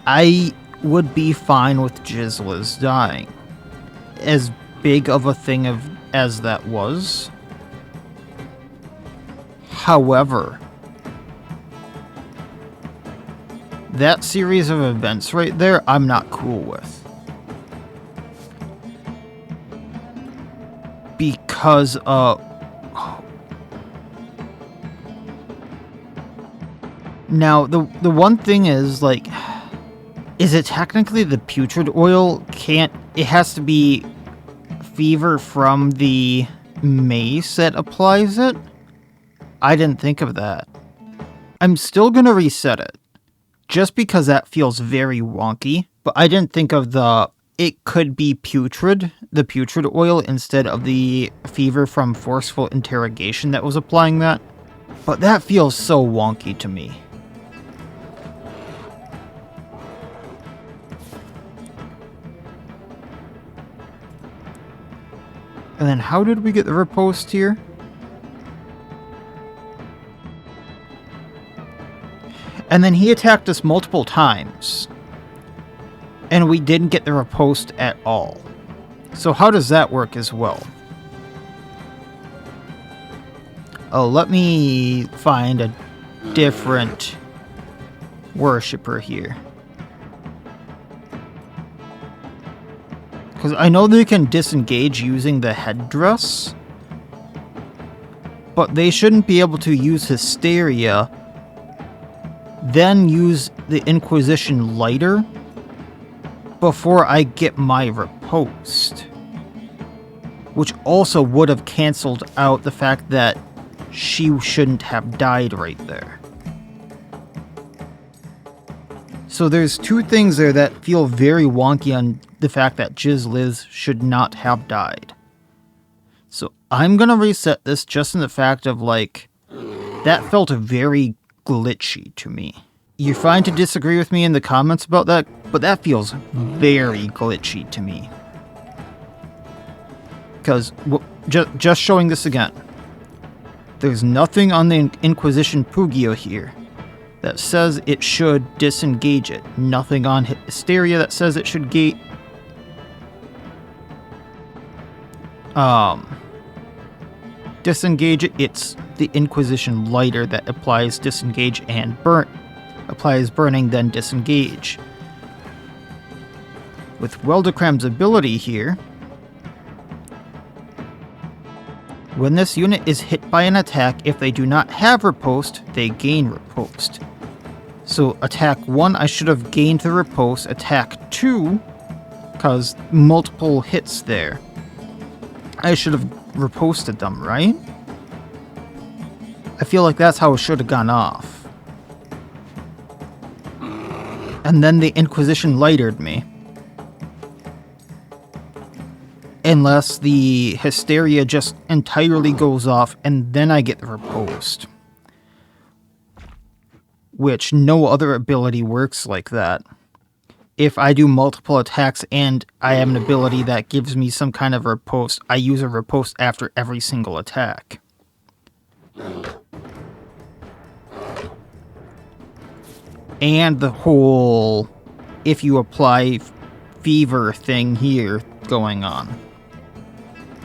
I would be fine with Gisela's dying. As big of a thing as that was. However, that series of events right there, I'm not cool with. Because, now, the one thing is, like, is it technically the putrid oil it has to be fever from the mace that applies it? I didn't think of that. I'm still gonna reset it. Just because that feels very wonky, but I didn't think of it could be the putrid oil instead of the fever from forceful interrogation that was applying that. But that feels so wonky to me. And then how did we get the riposte here? And then he attacked us multiple times. And we didn't get the riposte at all. So how does that work as well? Oh, let me find a different worshipper here. Because I know they can disengage using the headdress. But they shouldn't be able to use Hysteria, then use the Inquisition lighter before I get my riposte. Which also would have cancelled out the fact that she shouldn't have died right there. So there's 2 things there that feel very wonky on the fact that Liz should not have died. So I'm gonna reset this just in the fact of, like, that felt very glitchy to me. You're fine to disagree with me in the comments about that, but that feels very glitchy to me. Because, just showing this again, there's nothing on the Inquisition Pugio here that says it should disengage it. Nothing on Hysteria that says it should disengage it. It's the Inquisition lighter that applies disengage and applies burning, then disengage. With Weldecram's ability here, when this unit is hit by an attack, if they do not have riposte, they gain riposte. So attack 1, I should have gained the riposte. Attack 2, because multiple hits there, I should have riposted them, right? I feel like that's how it should have gone off. And then the Inquisition lightered me. Unless the Hysteria just entirely goes off and then I get the riposte. Which no other ability works like that. If I do multiple attacks and I have an ability that gives me some kind of riposte, I use a riposte after every single attack. And the whole if you apply fever thing here going on.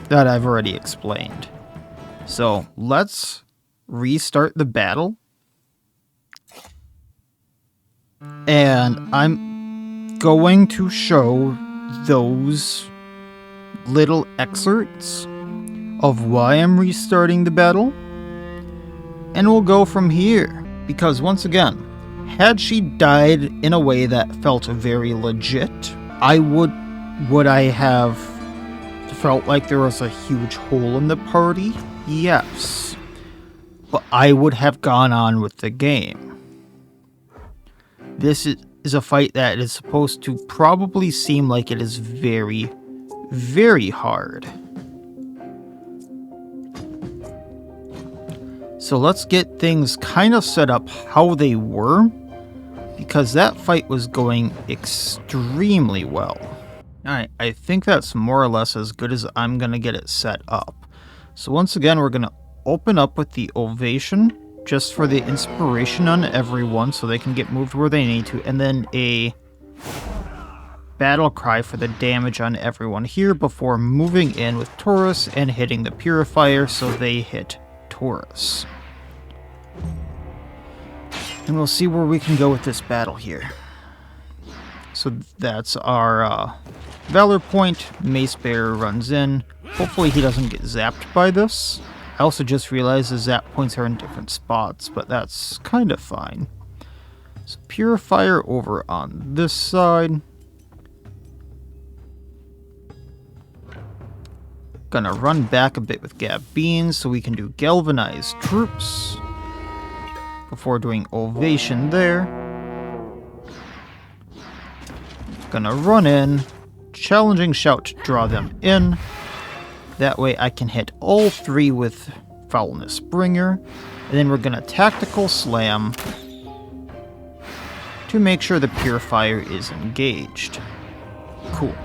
That I've already explained. So let's restart the battle. And I'm going to show those little excerpts of why I'm restarting the battle. And we'll go from here. Because once again, had she died in a way that felt very legit, would I have felt like there was a huge hole in the party? Yes. But I would have gone on with the game. This is a fight that is supposed to probably seem like it is very, very hard. So let's get things kind of set up how they were, because that fight was going extremely well. Alright, I think that's more or less as good as I'm going to get it set up. So once again, we're going to open up with the Ovation, just for the inspiration on everyone so they can get moved where they need to, and then a battle cry for the damage on everyone here before moving in with Taurus and hitting the Purifier so they hit Taurus. And we'll see where we can go with this battle here. So that's our Valor point. Mace Bearer runs in. Hopefully he doesn't get zapped by this. I also just realized the zap points are in different spots, but that's kind of fine. So Purifier over on this side. Gonna run back a bit with Gab Beans so we can do Galvanized Troops before doing Ovation there. Gonna run in, Challenging Shout to draw them in. That way I can hit all three with Foulness Bringer. And then we're gonna Tactical Slam to make sure the Purifier is engaged. Cool.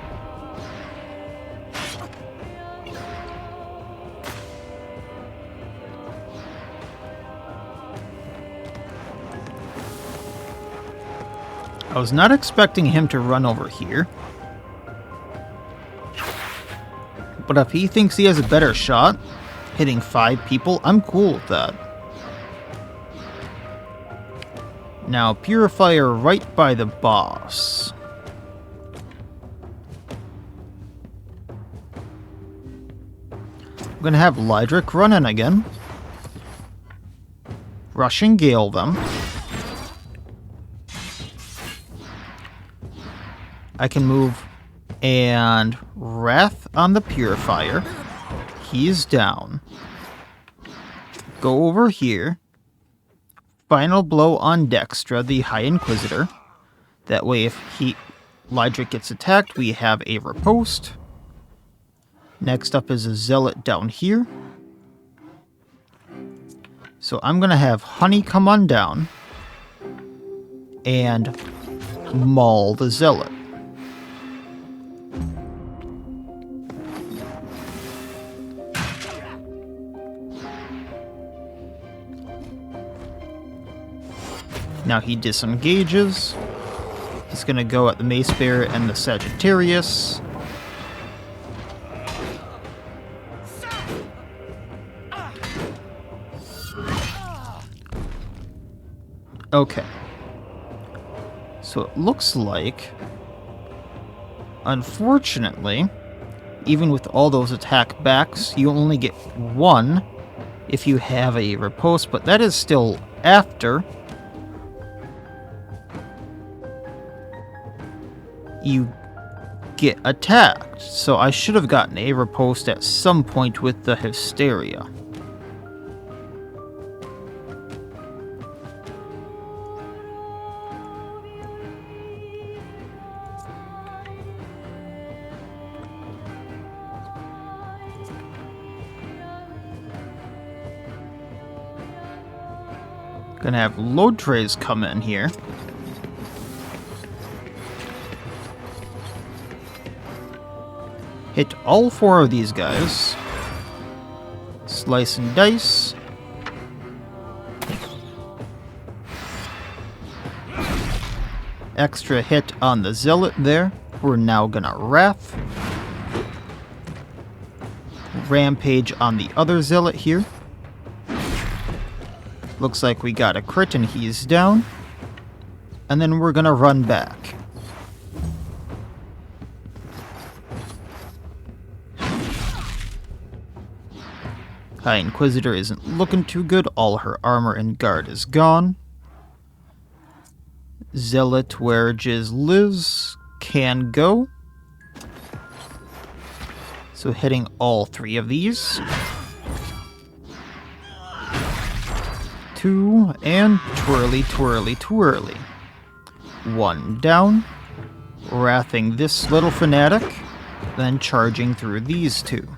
I was not expecting him to run over here. But if he thinks he has a better shot, hitting 5 people, I'm cool with that. Now, Purifier right by the boss. I'm gonna have Lydric run in again. Rushing Gale them. I can move and Wrath on the Purifier. He's down. Go over here. Final Blow on Dextra, the High Inquisitor. That way if Lydric gets attacked, we have a riposte. Next up is a Zealot down here. So I'm going to have Honey come on down and maul the Zealot. Now he disengages. He's going to go at the Mace Bearer and the Sagittarius. Okay. So it looks like, unfortunately, even with all those attack backs, you only get 1 if you have a riposte, but that is still after you get attacked. So I should have gotten a riposte at some point with the Hysteria. Gonna have load trays come in here. Hit all 4 of these guys. Slice and dice. Extra hit on the Zealot there. We're now gonna Wrath. Rampage on the other Zealot here. Looks like we got a crit and he's down. And then we're gonna run back. High Inquisitor isn't looking too good. All her armor and guard is gone. Zealot where Jiz lives can go. So hitting all 3 of these. 2, and twirly, twirly, twirly. 1 down. Wrathing this little fanatic, then charging through these 2.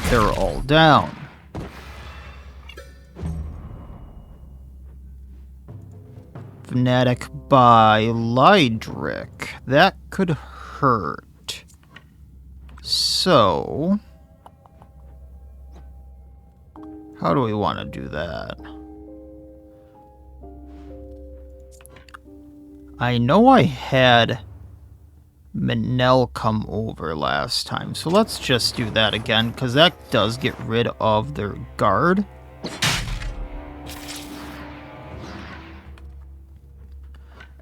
They're all down. Fanatic by Lydric. That could hurt. So, how do we want to do that? I know I had Manel come over last time, so let's just do that again, because that does get rid of their guard.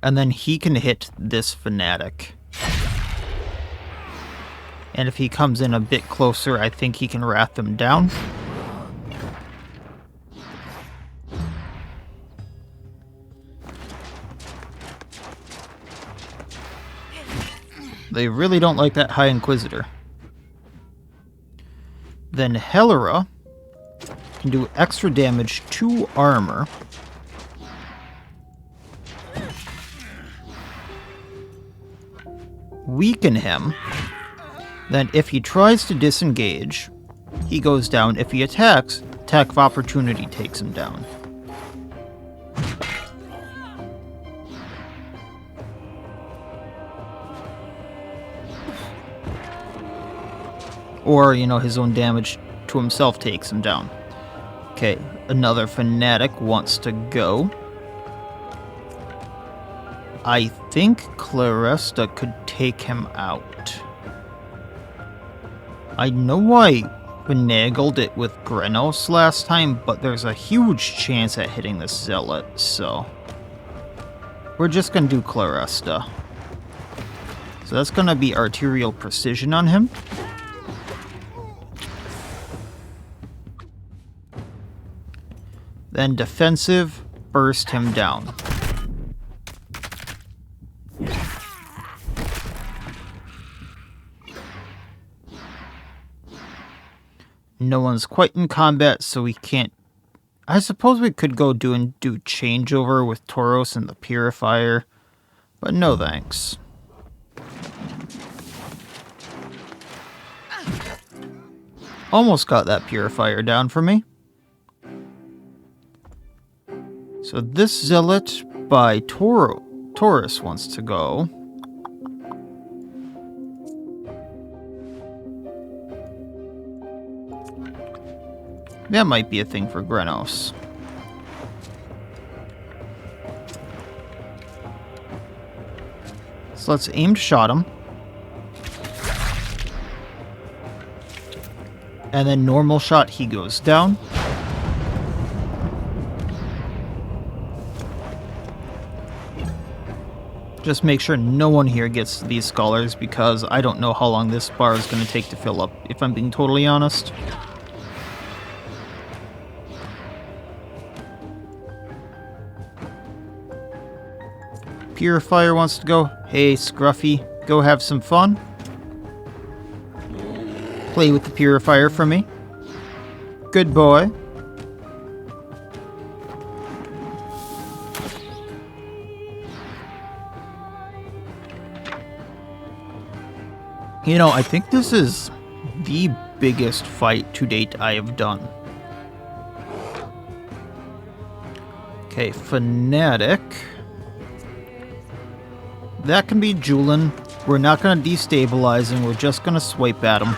And then he can hit this fanatic. And if he comes in a bit closer, I think he can wrath them down. They really don't like that High Inquisitor. Then Helera can do extra damage to armor. Weaken him. Then if he tries to disengage, he goes down. If he attacks, attack of opportunity takes him down. Or, you know, his own damage to himself takes him down. Okay, another fanatic wants to go. I think Claresta could take him out. I know I finagled it with Grenos last time, but there's a huge chance at hitting the Zealot, so we're just gonna do Claresta. So that's gonna be arterial precision on him. Then defensive, burst him down. No one's quite in combat, so we can't... I suppose we could go do changeover with Tauros and the Purifier, but no thanks. Almost got that Purifier down for me. So this Zealot by Taurus wants to go. That might be a thing for Grenos. So let's aim to shot him. And then normal shot, he goes down. Just make sure no one here gets these scholars, because I don't know how long this bar is going to take to fill up, if I'm being totally honest. Purifier wants to go. Hey, Scruffy, go have some fun. Play with the Purifier for me. Good boy. You know, I think this is the biggest fight to date I have done. Okay, Fanatic. That can be Julian. We're not going to destabilize him, we're just going to swipe at him.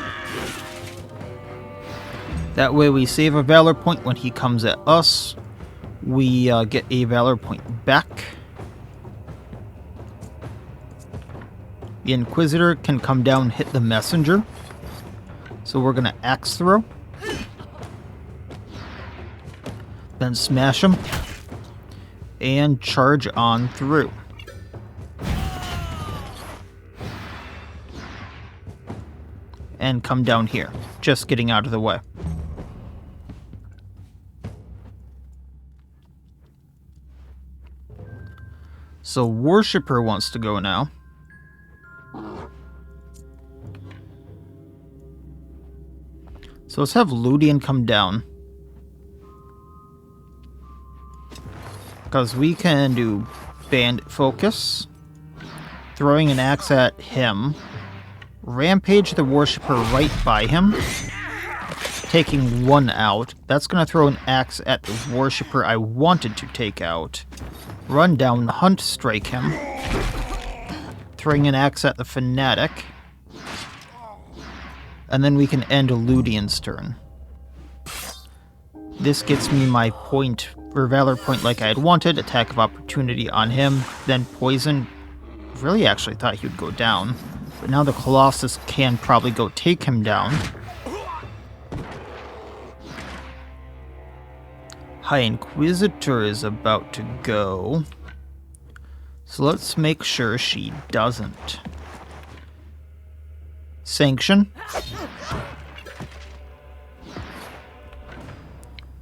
That way we save a Valor point when he comes at us. We get a Valor point back. The Inquisitor can come down and hit the Messenger. So we're going to Axe Throw. Then smash him. And charge on through. And come down here. Just getting out of the way. So Worshipper wants to go now. So let's have Ludian come down. Because we can do Bandit Focus, throwing an axe at him, Rampage the Worshipper right by him, taking one out. That's going to throw an axe at the Worshipper I wanted to take out. Run down, Hunt Strike him, throwing an axe at the Fanatic. And then we can end Ludian's turn. This gets me my point, or Valor point like I had wanted. Attack of Opportunity on him. Then Poison. Really actually thought he would go down. But now the Colossus can probably go take him down. High Inquisitor is about to go. So let's make sure she doesn't. Sanction.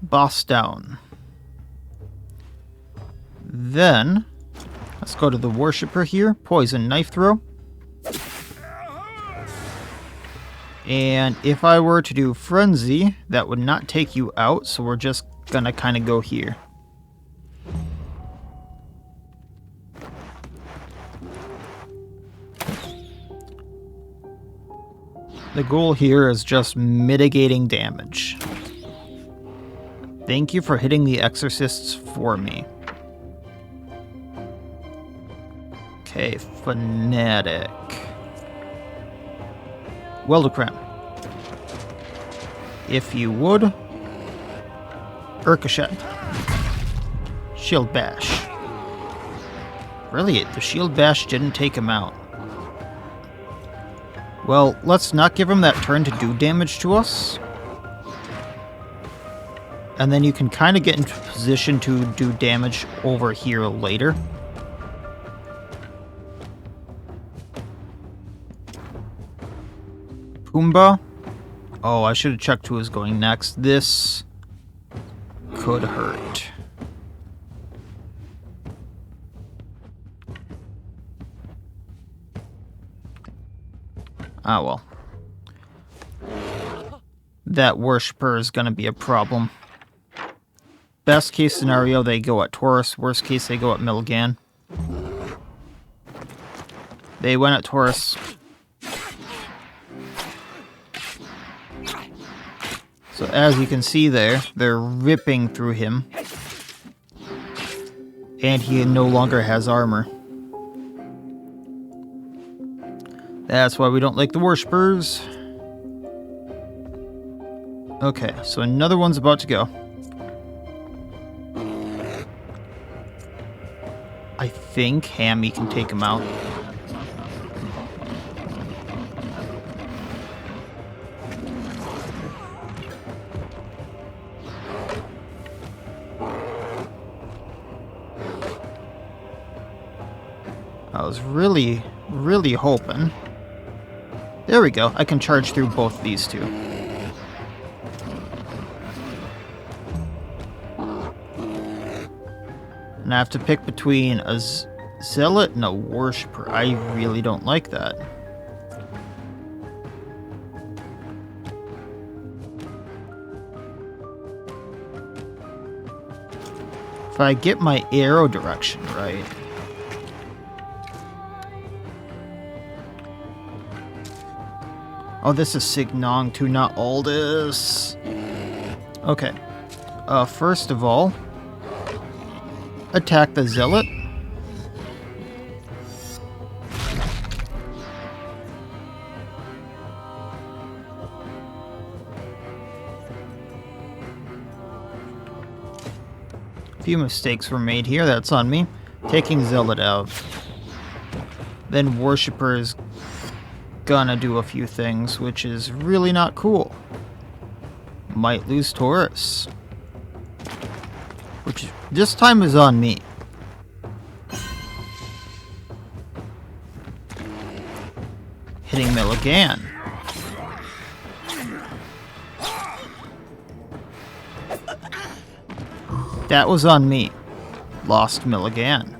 Boss down. Then, let's go to the Worshipper here. Poison Knife Throw. And if I were to do Frenzy, that would not take you out, so we're just gonna kind of go here. The goal here is just mitigating damage. Thank you for hitting the Exorcists for me. Okay, Fanatic. Weldocram. If you would. Urkashet. Shield Bash. Really, the Shield Bash didn't take him out. Well, let's not give him that turn to do damage to us. And then you can kind of get into position to do damage over here later. Pumbaa. Oh, I should have checked who was going next. This could hurt. Ah, well. That Worshipper is going to be a problem. Best case scenario, they go at Taurus. Worst case, they go at Milligan. They went at Taurus. So as you can see there, they're ripping through him. And he no longer has armor. That's why we don't like the Worshippers. Okay, so another one's about to go. I think Hammy can take him out. I was really hoping. There we go. I can charge through both these two. And I have to pick between a Zealot and a Worshipper. I really don't like that. If I get my arrow direction right. Oh, this is Signong too, not Aldous. Okay. First of all, attack the Zealot. A few mistakes were made here, that's on me. Taking Zealot out. Then Worshipper is gonna do a few things, which is really not cool. Might lose Taurus. Which this time is on me. Hitting Milligan. That was on me. Lost Milligan.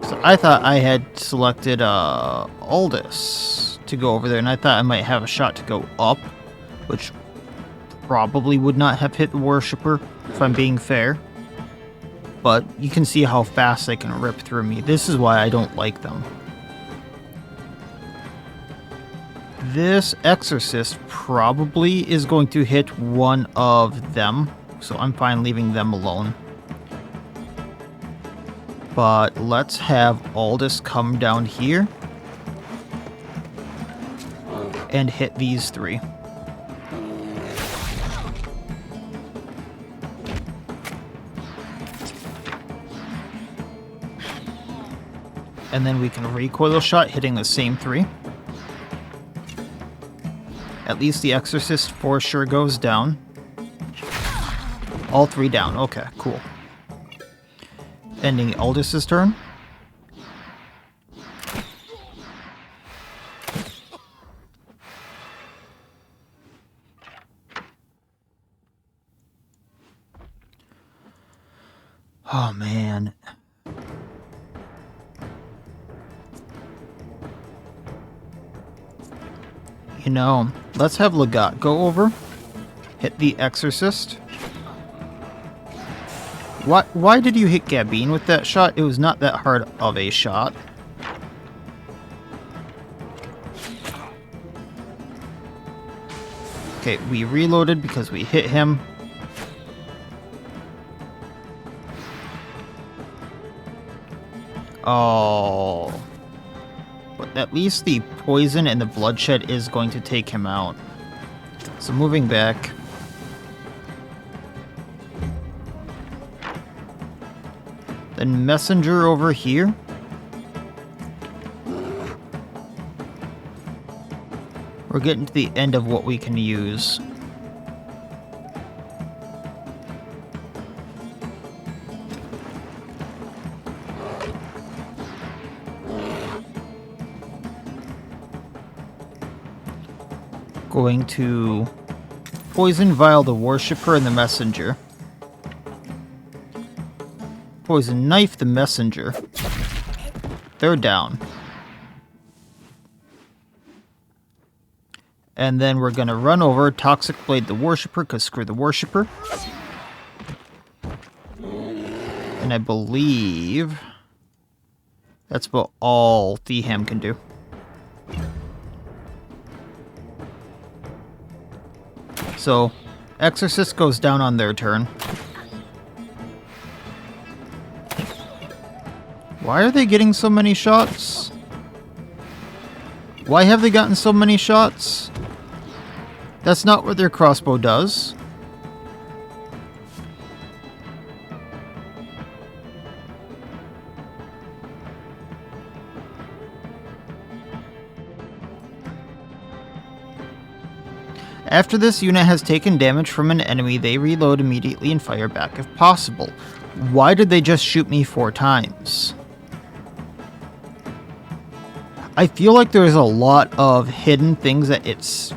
So I thought I had selected Aldous to go over there, and I thought I might have a shot to go up, which probably would not have hit the Worshipper, if I'm being fair. But you can see how fast they can rip through me. This is why I don't like them. This Exorcist probably is going to hit one of them, so I'm fine leaving them alone. But let's have Aldous come down here and hit these three. And then we can recoil shot, hitting the same three. At least the Exorcist for sure goes down. All three down. Okay, cool. Ending Aldous' turn. Oh, man. You know, let's have Legat go over, hit the Exorcist. Why did you hit Gabine with that shot? It was not that hard of a shot. Okay, we reloaded because we hit him. Oh. But at least the poison and the bloodshed is going to take him out. So moving back. Then Messenger over here. We're getting to the end of what we can use. Going to Poison Vial the Worshipper and the Messenger. Poison Knife the Messenger. They're down. And then we're going to run over Toxic Blade the Worshipper, because screw the Worshipper. And I believe that's about all Theham can do. So, Exorcist goes down on their turn. Why are they getting so many shots? Why have they gotten so many shots? That's not what their crossbow does. After this unit has taken damage from an enemy, they reload immediately and fire back if possible. Why did they just shoot me 4 times? I feel like there's a lot of hidden things that it's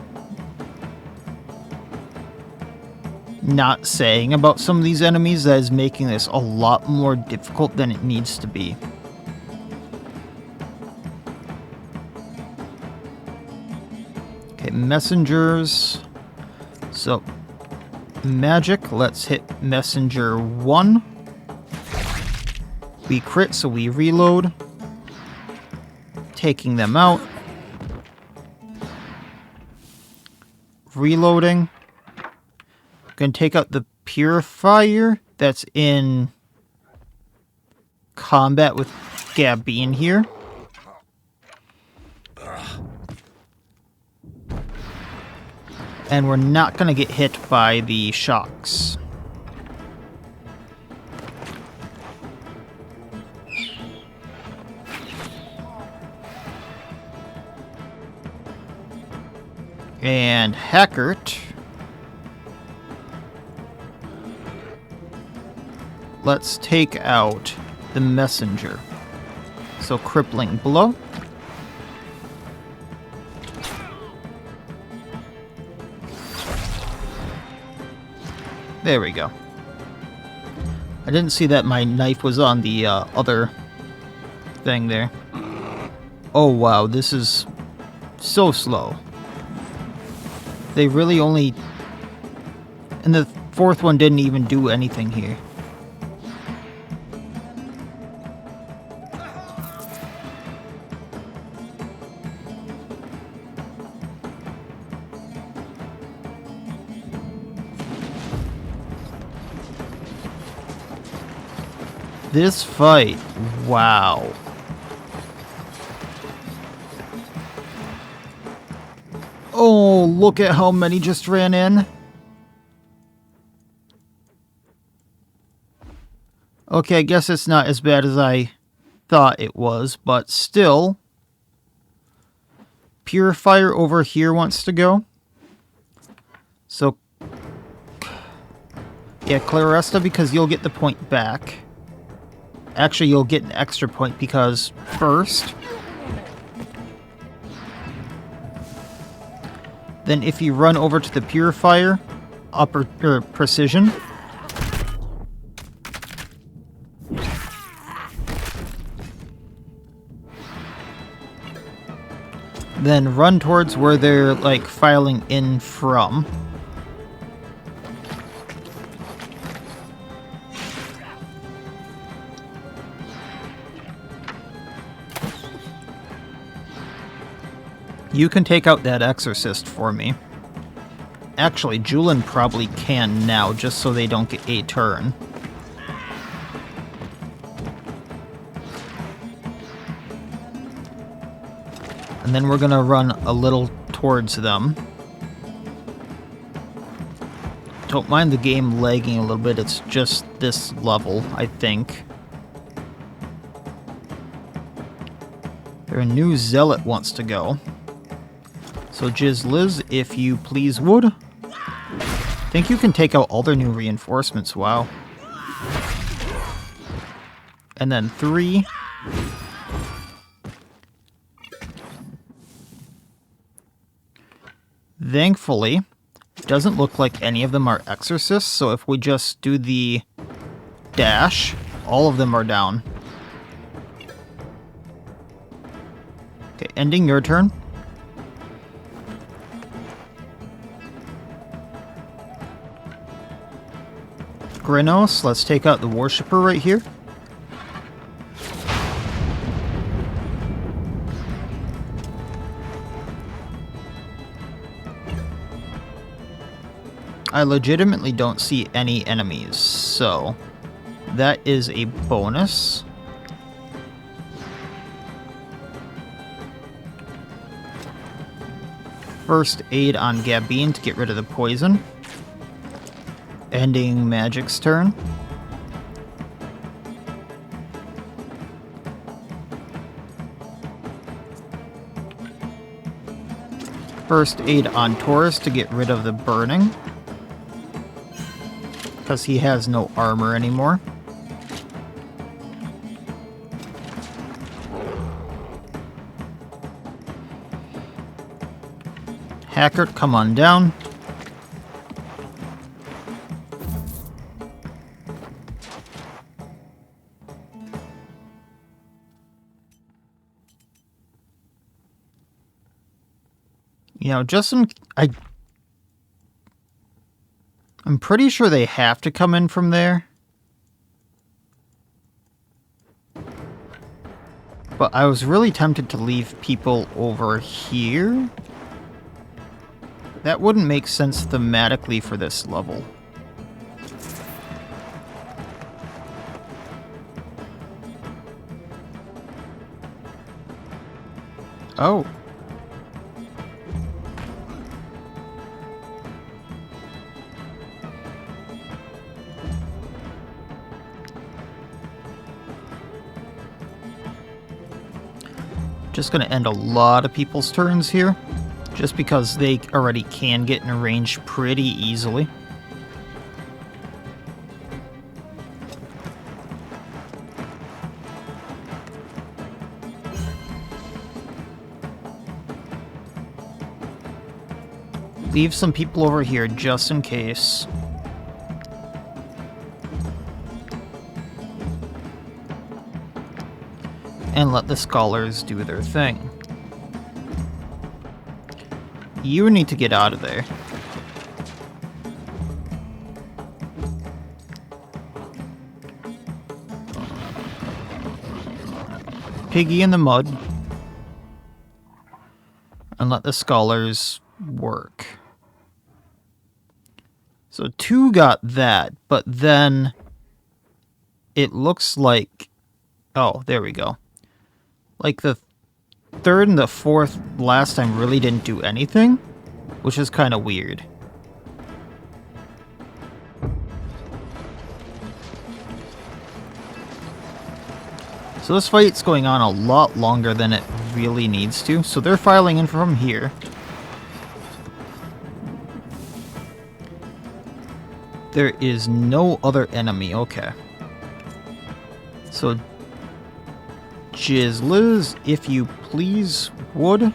not saying about some of these enemies that is making this a lot more difficult than it needs to be. Okay, messengers. So, magic, let's hit messenger 1. We crit, so we reload. Taking them out. Reloading. Gonna take out the purifier that's in combat with Gabine here. And we're not gonna get hit by the shocks. And Hackert. Let's take out the messenger. So crippling blow. There we go. I didn't see that my knife was on the other thing there. Oh wow, this is so slow. They really only... And the fourth one didn't even do anything here. This fight, wow. Oh, look at how many just ran in. Okay, I guess it's not as bad as I thought it was, but still. Purifier over here wants to go. So, yeah, Claresta, because you'll get the point back. Actually, you'll get an extra point because first, then if you run over to the Purifier, upper precision, then run towards where they're like filing in from. You can take out that Exorcist for me. Actually, Julian probably can now, just so they don't get a turn. And then we're gonna run a little towards them. Don't mind the game lagging a little bit, it's just this level, I think. A new zealot wants to go. So Jiz Liz, if you please would. I think you can take out all their new reinforcements, wow. And then 3. Thankfully, it doesn't look like any of them are exorcists, so if we just do the dash, all of them are down. Okay, ending your turn. Grinos, let's take out the Worshipper right here. I legitimately don't see any enemies, so that is a bonus. First aid on Gabine to get rid of the poison. Ending Magic's turn. First aid on Taurus to get rid of the burning. Because he has no armor anymore. Hackert, come on down. You know, I'm pretty sure they have to come in from there. But I was really tempted to leave people over here. That wouldn't make sense thematically for this level. Oh. Just going to end a lot of people's turns here, just because they already can get in range pretty easily. Leave some people over here just in case. and let the scholars do their thing. You need to get out of there. Piggy in the mud. And let the scholars work. So 2 got that, but then it looks like... Oh, there we go. Like the 3rd and the 4th last time really didn't do anything, which is kind of weird. So this fight's going on a lot longer than it really needs to. So they're filing in from here. There is no other enemy. Okay. So, Jizzliz, if you please, would.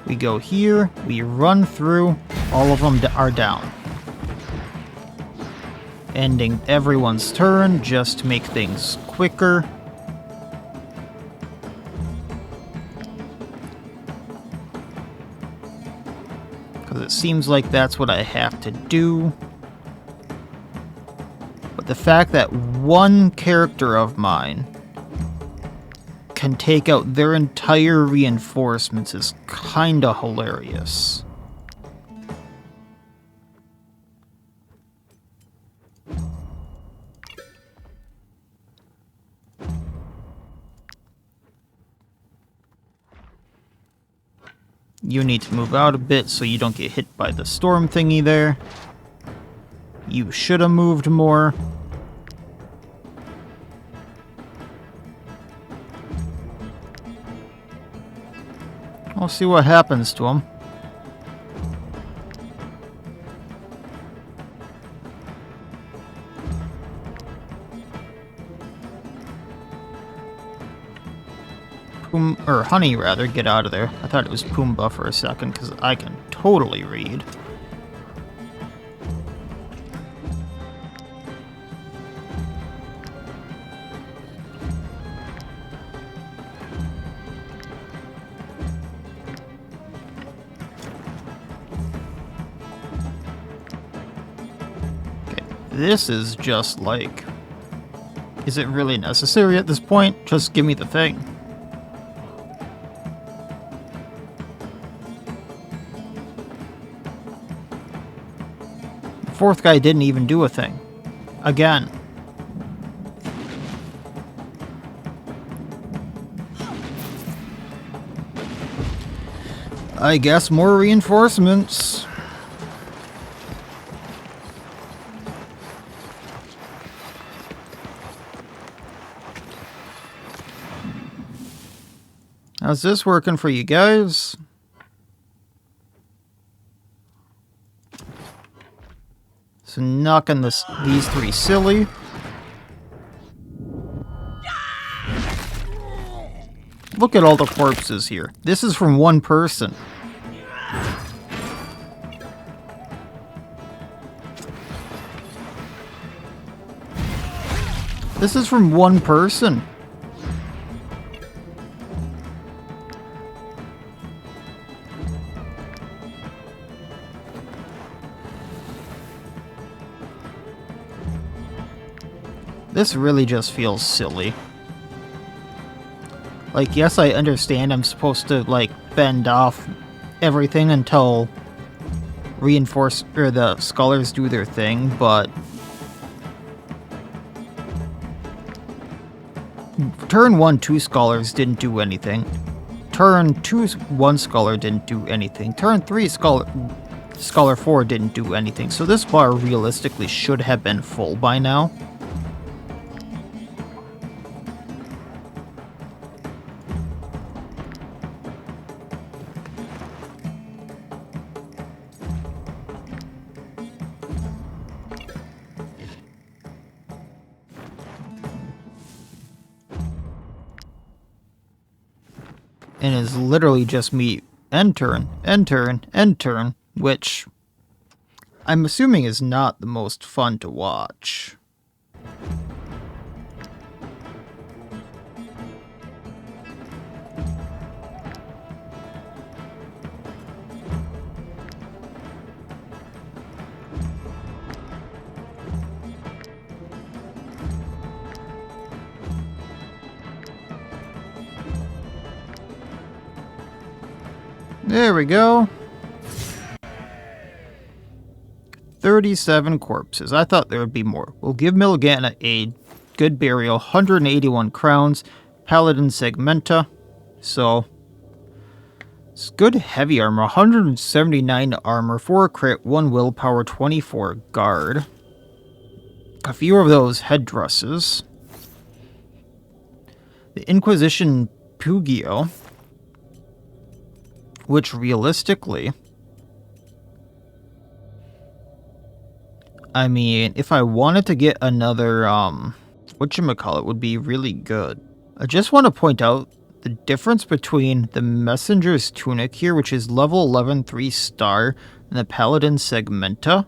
We go here, we run through, all of them are down. Ending everyone's turn just to make things quicker. Because it seems like that's what I have to do. But the fact that one character of mine can take out their entire reinforcements is kinda hilarious. You need to move out a bit so you don't get hit by the storm thingy there. You should have moved more. We'll see what happens to him. Or Honey, rather, get out of there. I thought it was Pumbaa for a second, because I can totally read. Okay, this is just like... Is it really necessary at this point? Just give me the thing. Fourth guy didn't even do a thing. Again. I guess more reinforcements. How's this working for you guys? So knocking these 3 silly. Look at all the corpses here. This is from one person. This is from one person. This really just feels silly. Like, yes, I understand I'm supposed to, like, bend off everything until the scholars do their thing, but turn 1, 2 scholars didn't do anything. Turn 2, 1 scholar didn't do anything. Turn 3, scholar 4 didn't do anything. So this bar realistically should have been full by now. And is literally just me end turn, end turn, end turn, which I'm assuming is not the most fun to watch. There we go. 37 corpses. I thought there would be more. We'll give Milligana a good burial. 181 crowns. Paladin Segmenta. So, it's good heavy armor. 179 armor, 4 crit, 1 willpower, 24 guard. A few of those headdresses. The Inquisition Pugio. Which realistically, I mean, if I wanted to get another, whatchamacallit would be really good. I just want to point out the difference between the Messenger's Tunic here, which is level 11, 3 star, and the Paladin Segmenta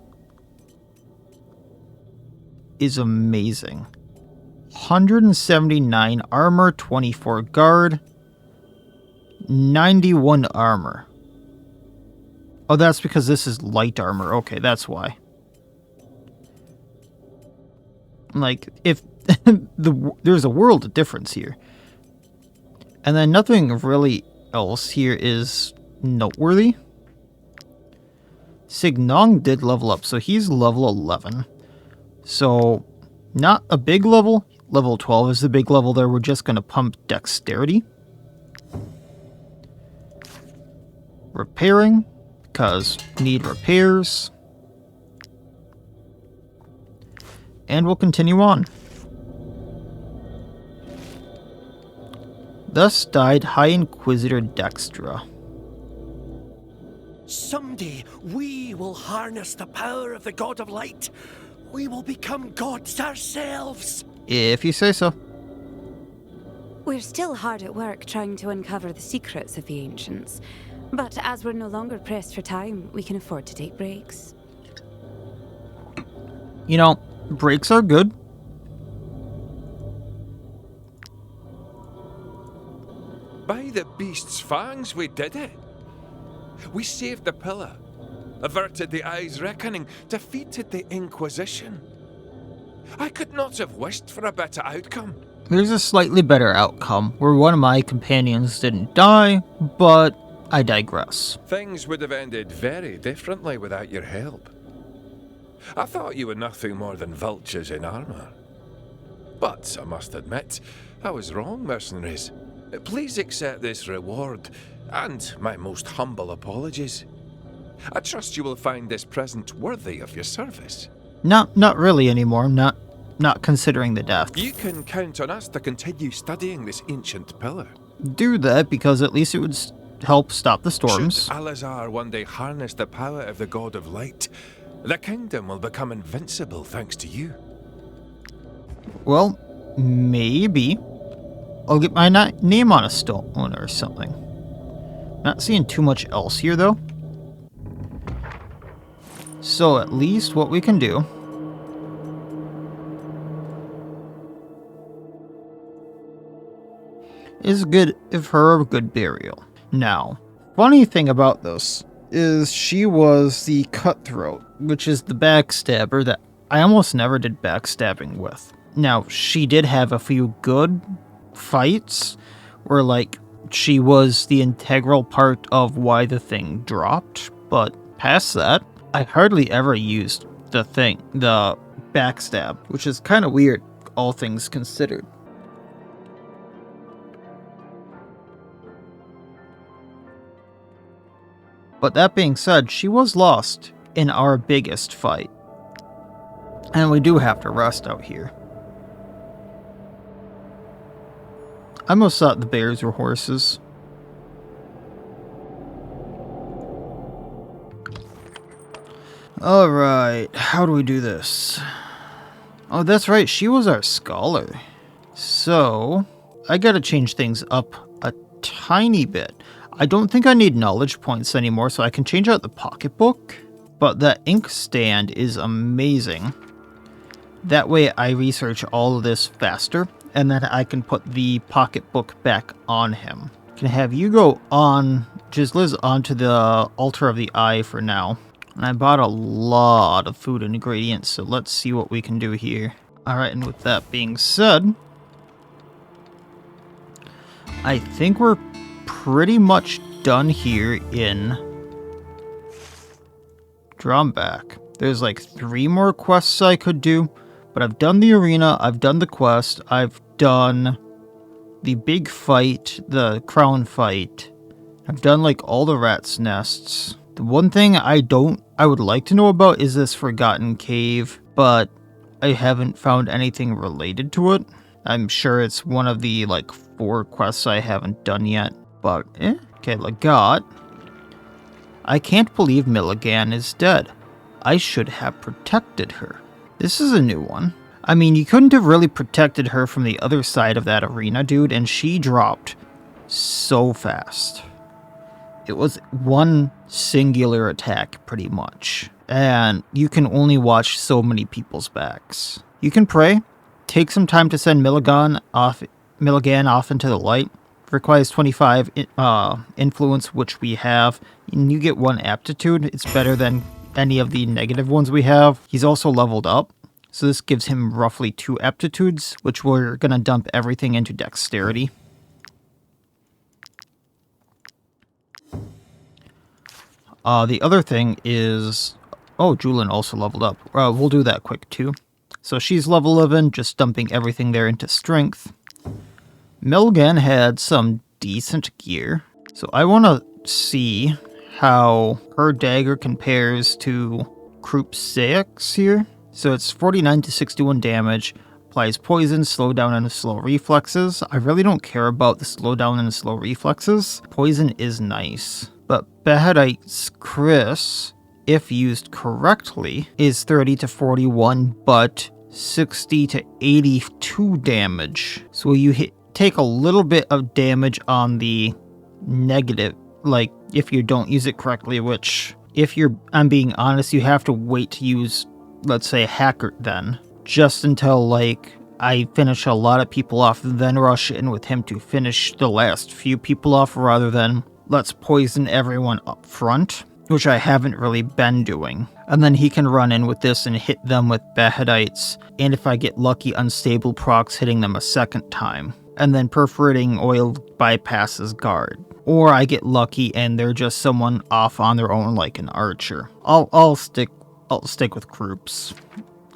is amazing. 179 armor, 24 guard, 91 armor. Oh, that's because this is light armor. Okay, that's why. Like, if there's a world of difference here. And then nothing really else here is noteworthy. Signong did level up, so he's level 11. So, not a big level. Level 12 is the big level there. We're just going to pump dexterity. Repairing, because need repairs. And we'll continue on. Thus died High Inquisitor Dextra. Someday we will harness the power of the God of Light. We will become gods ourselves. If you say so. We're still hard at work trying to uncover the secrets of the ancients. But as we're no longer pressed for time, we can afford to take breaks. You know, breaks are good. By the beast's fangs, we did it. We saved the pillar, averted the Eye's reckoning, defeated the Inquisition. I could not have wished for a better outcome. There's a slightly better outcome, where one of my companions didn't die, but I digress. Things would have ended very differently without your help. I thought you were nothing more than vultures in armor. But I must admit, I was wrong, mercenaries. Please accept this reward, and my most humble apologies. I trust you will find this present worthy of your service. Not really anymore, not considering the death. You can count on us to continue studying this ancient pillar. Do that, because at least it would help stop the storms. Should Alazar one day harness the power of the God of Light, the kingdom will become invincible thanks to you. Well, maybe. I'll get my name on a stone or something. Not seeing too much else here, though. So at least what we can do is give her a good burial. Now, funny thing about this is she was the cutthroat, which is the backstabber that I almost never did backstabbing with. Now, she did have a few good fights where, like, she was the integral part of why the thing dropped, but past that, I hardly ever used the backstab, which is kind of weird, all things considered. But that being said, she was lost in our biggest fight. And we do have to rest out here. I almost thought the bears were horses. Alright, how do we do this? Oh, that's right, she was our scholar. So, I gotta change things up a tiny bit. I don't think I need knowledge points anymore, so I can change out the pocketbook. But that inkstand is amazing. That way I research all of this faster, and then I can put the pocketbook back on him. Can have you go on, Jizliz, onto the altar of the eye for now. And I bought a lot of food and ingredients, so let's see what we can do here. Alright, and with that being said, I think we're pretty much done here in Drombach. There's like 3 more quests I could do, but I've done the arena, I've done the quest, I've done the big fight, the crown fight. I've done like all the rat's nests. The one thing I would like to know about is this forgotten cave, but I haven't found anything related to it. I'm sure it's one of the like 4 quests I haven't done yet, but okay, Legat. I can't believe Milligan is dead. I should have protected her. This is a new one. I mean, you couldn't have really protected her from the other side of that arena, dude, and she dropped so fast. It was one singular attack, pretty much. And you can only watch so many people's backs. You can pray, take some time to send Milligan off into the light. Requires 25 influence, which we have, and you get 1 aptitude. It's better than any of the negative ones we have. He's also leveled up, so this gives him roughly 2 aptitudes, which we're gonna dump everything into dexterity. The other thing is, Julin also leveled up. We'll do that quick too. So she's level 11, just dumping everything there into strength. Milligan had some decent gear, so I want to see how her dagger compares to Krupsaek's here. So it's 49 to 61 damage, applies poison, slowdown, and slow reflexes. I really don't care about the slowdown and slow reflexes. Poison is nice, but Bahadite's Chris, if used correctly, is 30 to 41, but 60 to 82 damage. So you take a little bit of damage on the negative, like if you don't use it correctly, which I'm being honest, you have to wait to use, let's say, Hacker then, just until like I finish a lot of people off, then rush in with him to finish the last few people off, rather than let's poison everyone up front, which I haven't really been doing. And then he can run in with this and hit them with Bahadites, and if I get lucky, unstable procs hitting them a second time. And then perforating oil bypasses guard. Or I get lucky and they're just someone off on their own like an archer. I'll stick with Krups.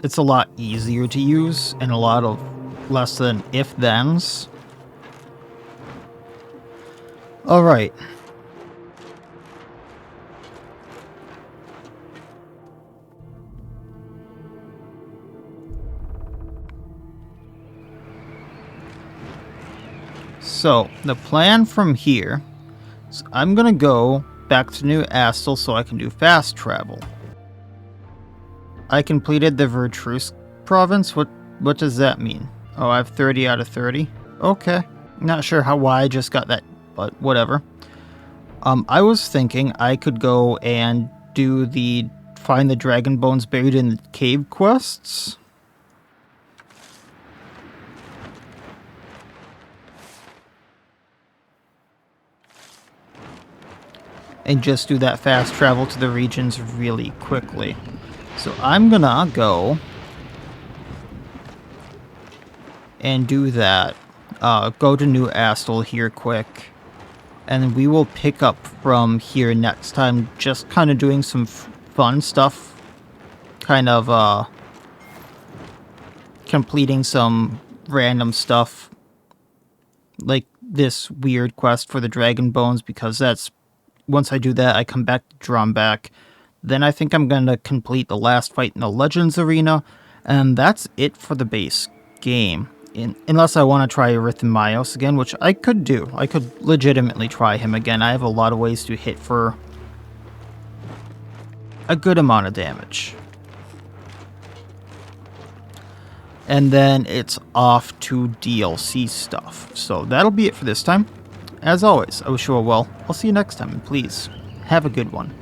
It's a lot easier to use and a lot of less than if-thens. Alright. So, the plan from here is I'm going to go back to New Astel so I can do fast travel. I completed the Vertrus province. What does that mean? Oh, I have 30 out of 30? Okay. Not sure why I just got that, but whatever. I was thinking I could go and do find the dragon bones buried in the cave quests. And just do that fast travel to the regions really quickly. So I'm gonna go and do that. Go to New Astel here quick. And we will pick up from here next time, just kind of doing some fun stuff. Kind of completing some random stuff. Like this weird quest for the dragon bones, because once I do that, I come back to Drombach. Then I think I'm going to complete the last fight in the Legends Arena. And that's it for the base game. Unless I want to try Arithmios again, which I could do. I could legitimately try him again. I have a lot of ways to hit for a good amount of damage. And then it's off to DLC stuff. So that'll be it for this time. as always, I wish you all well. I'll see you next time, and please, have a good one.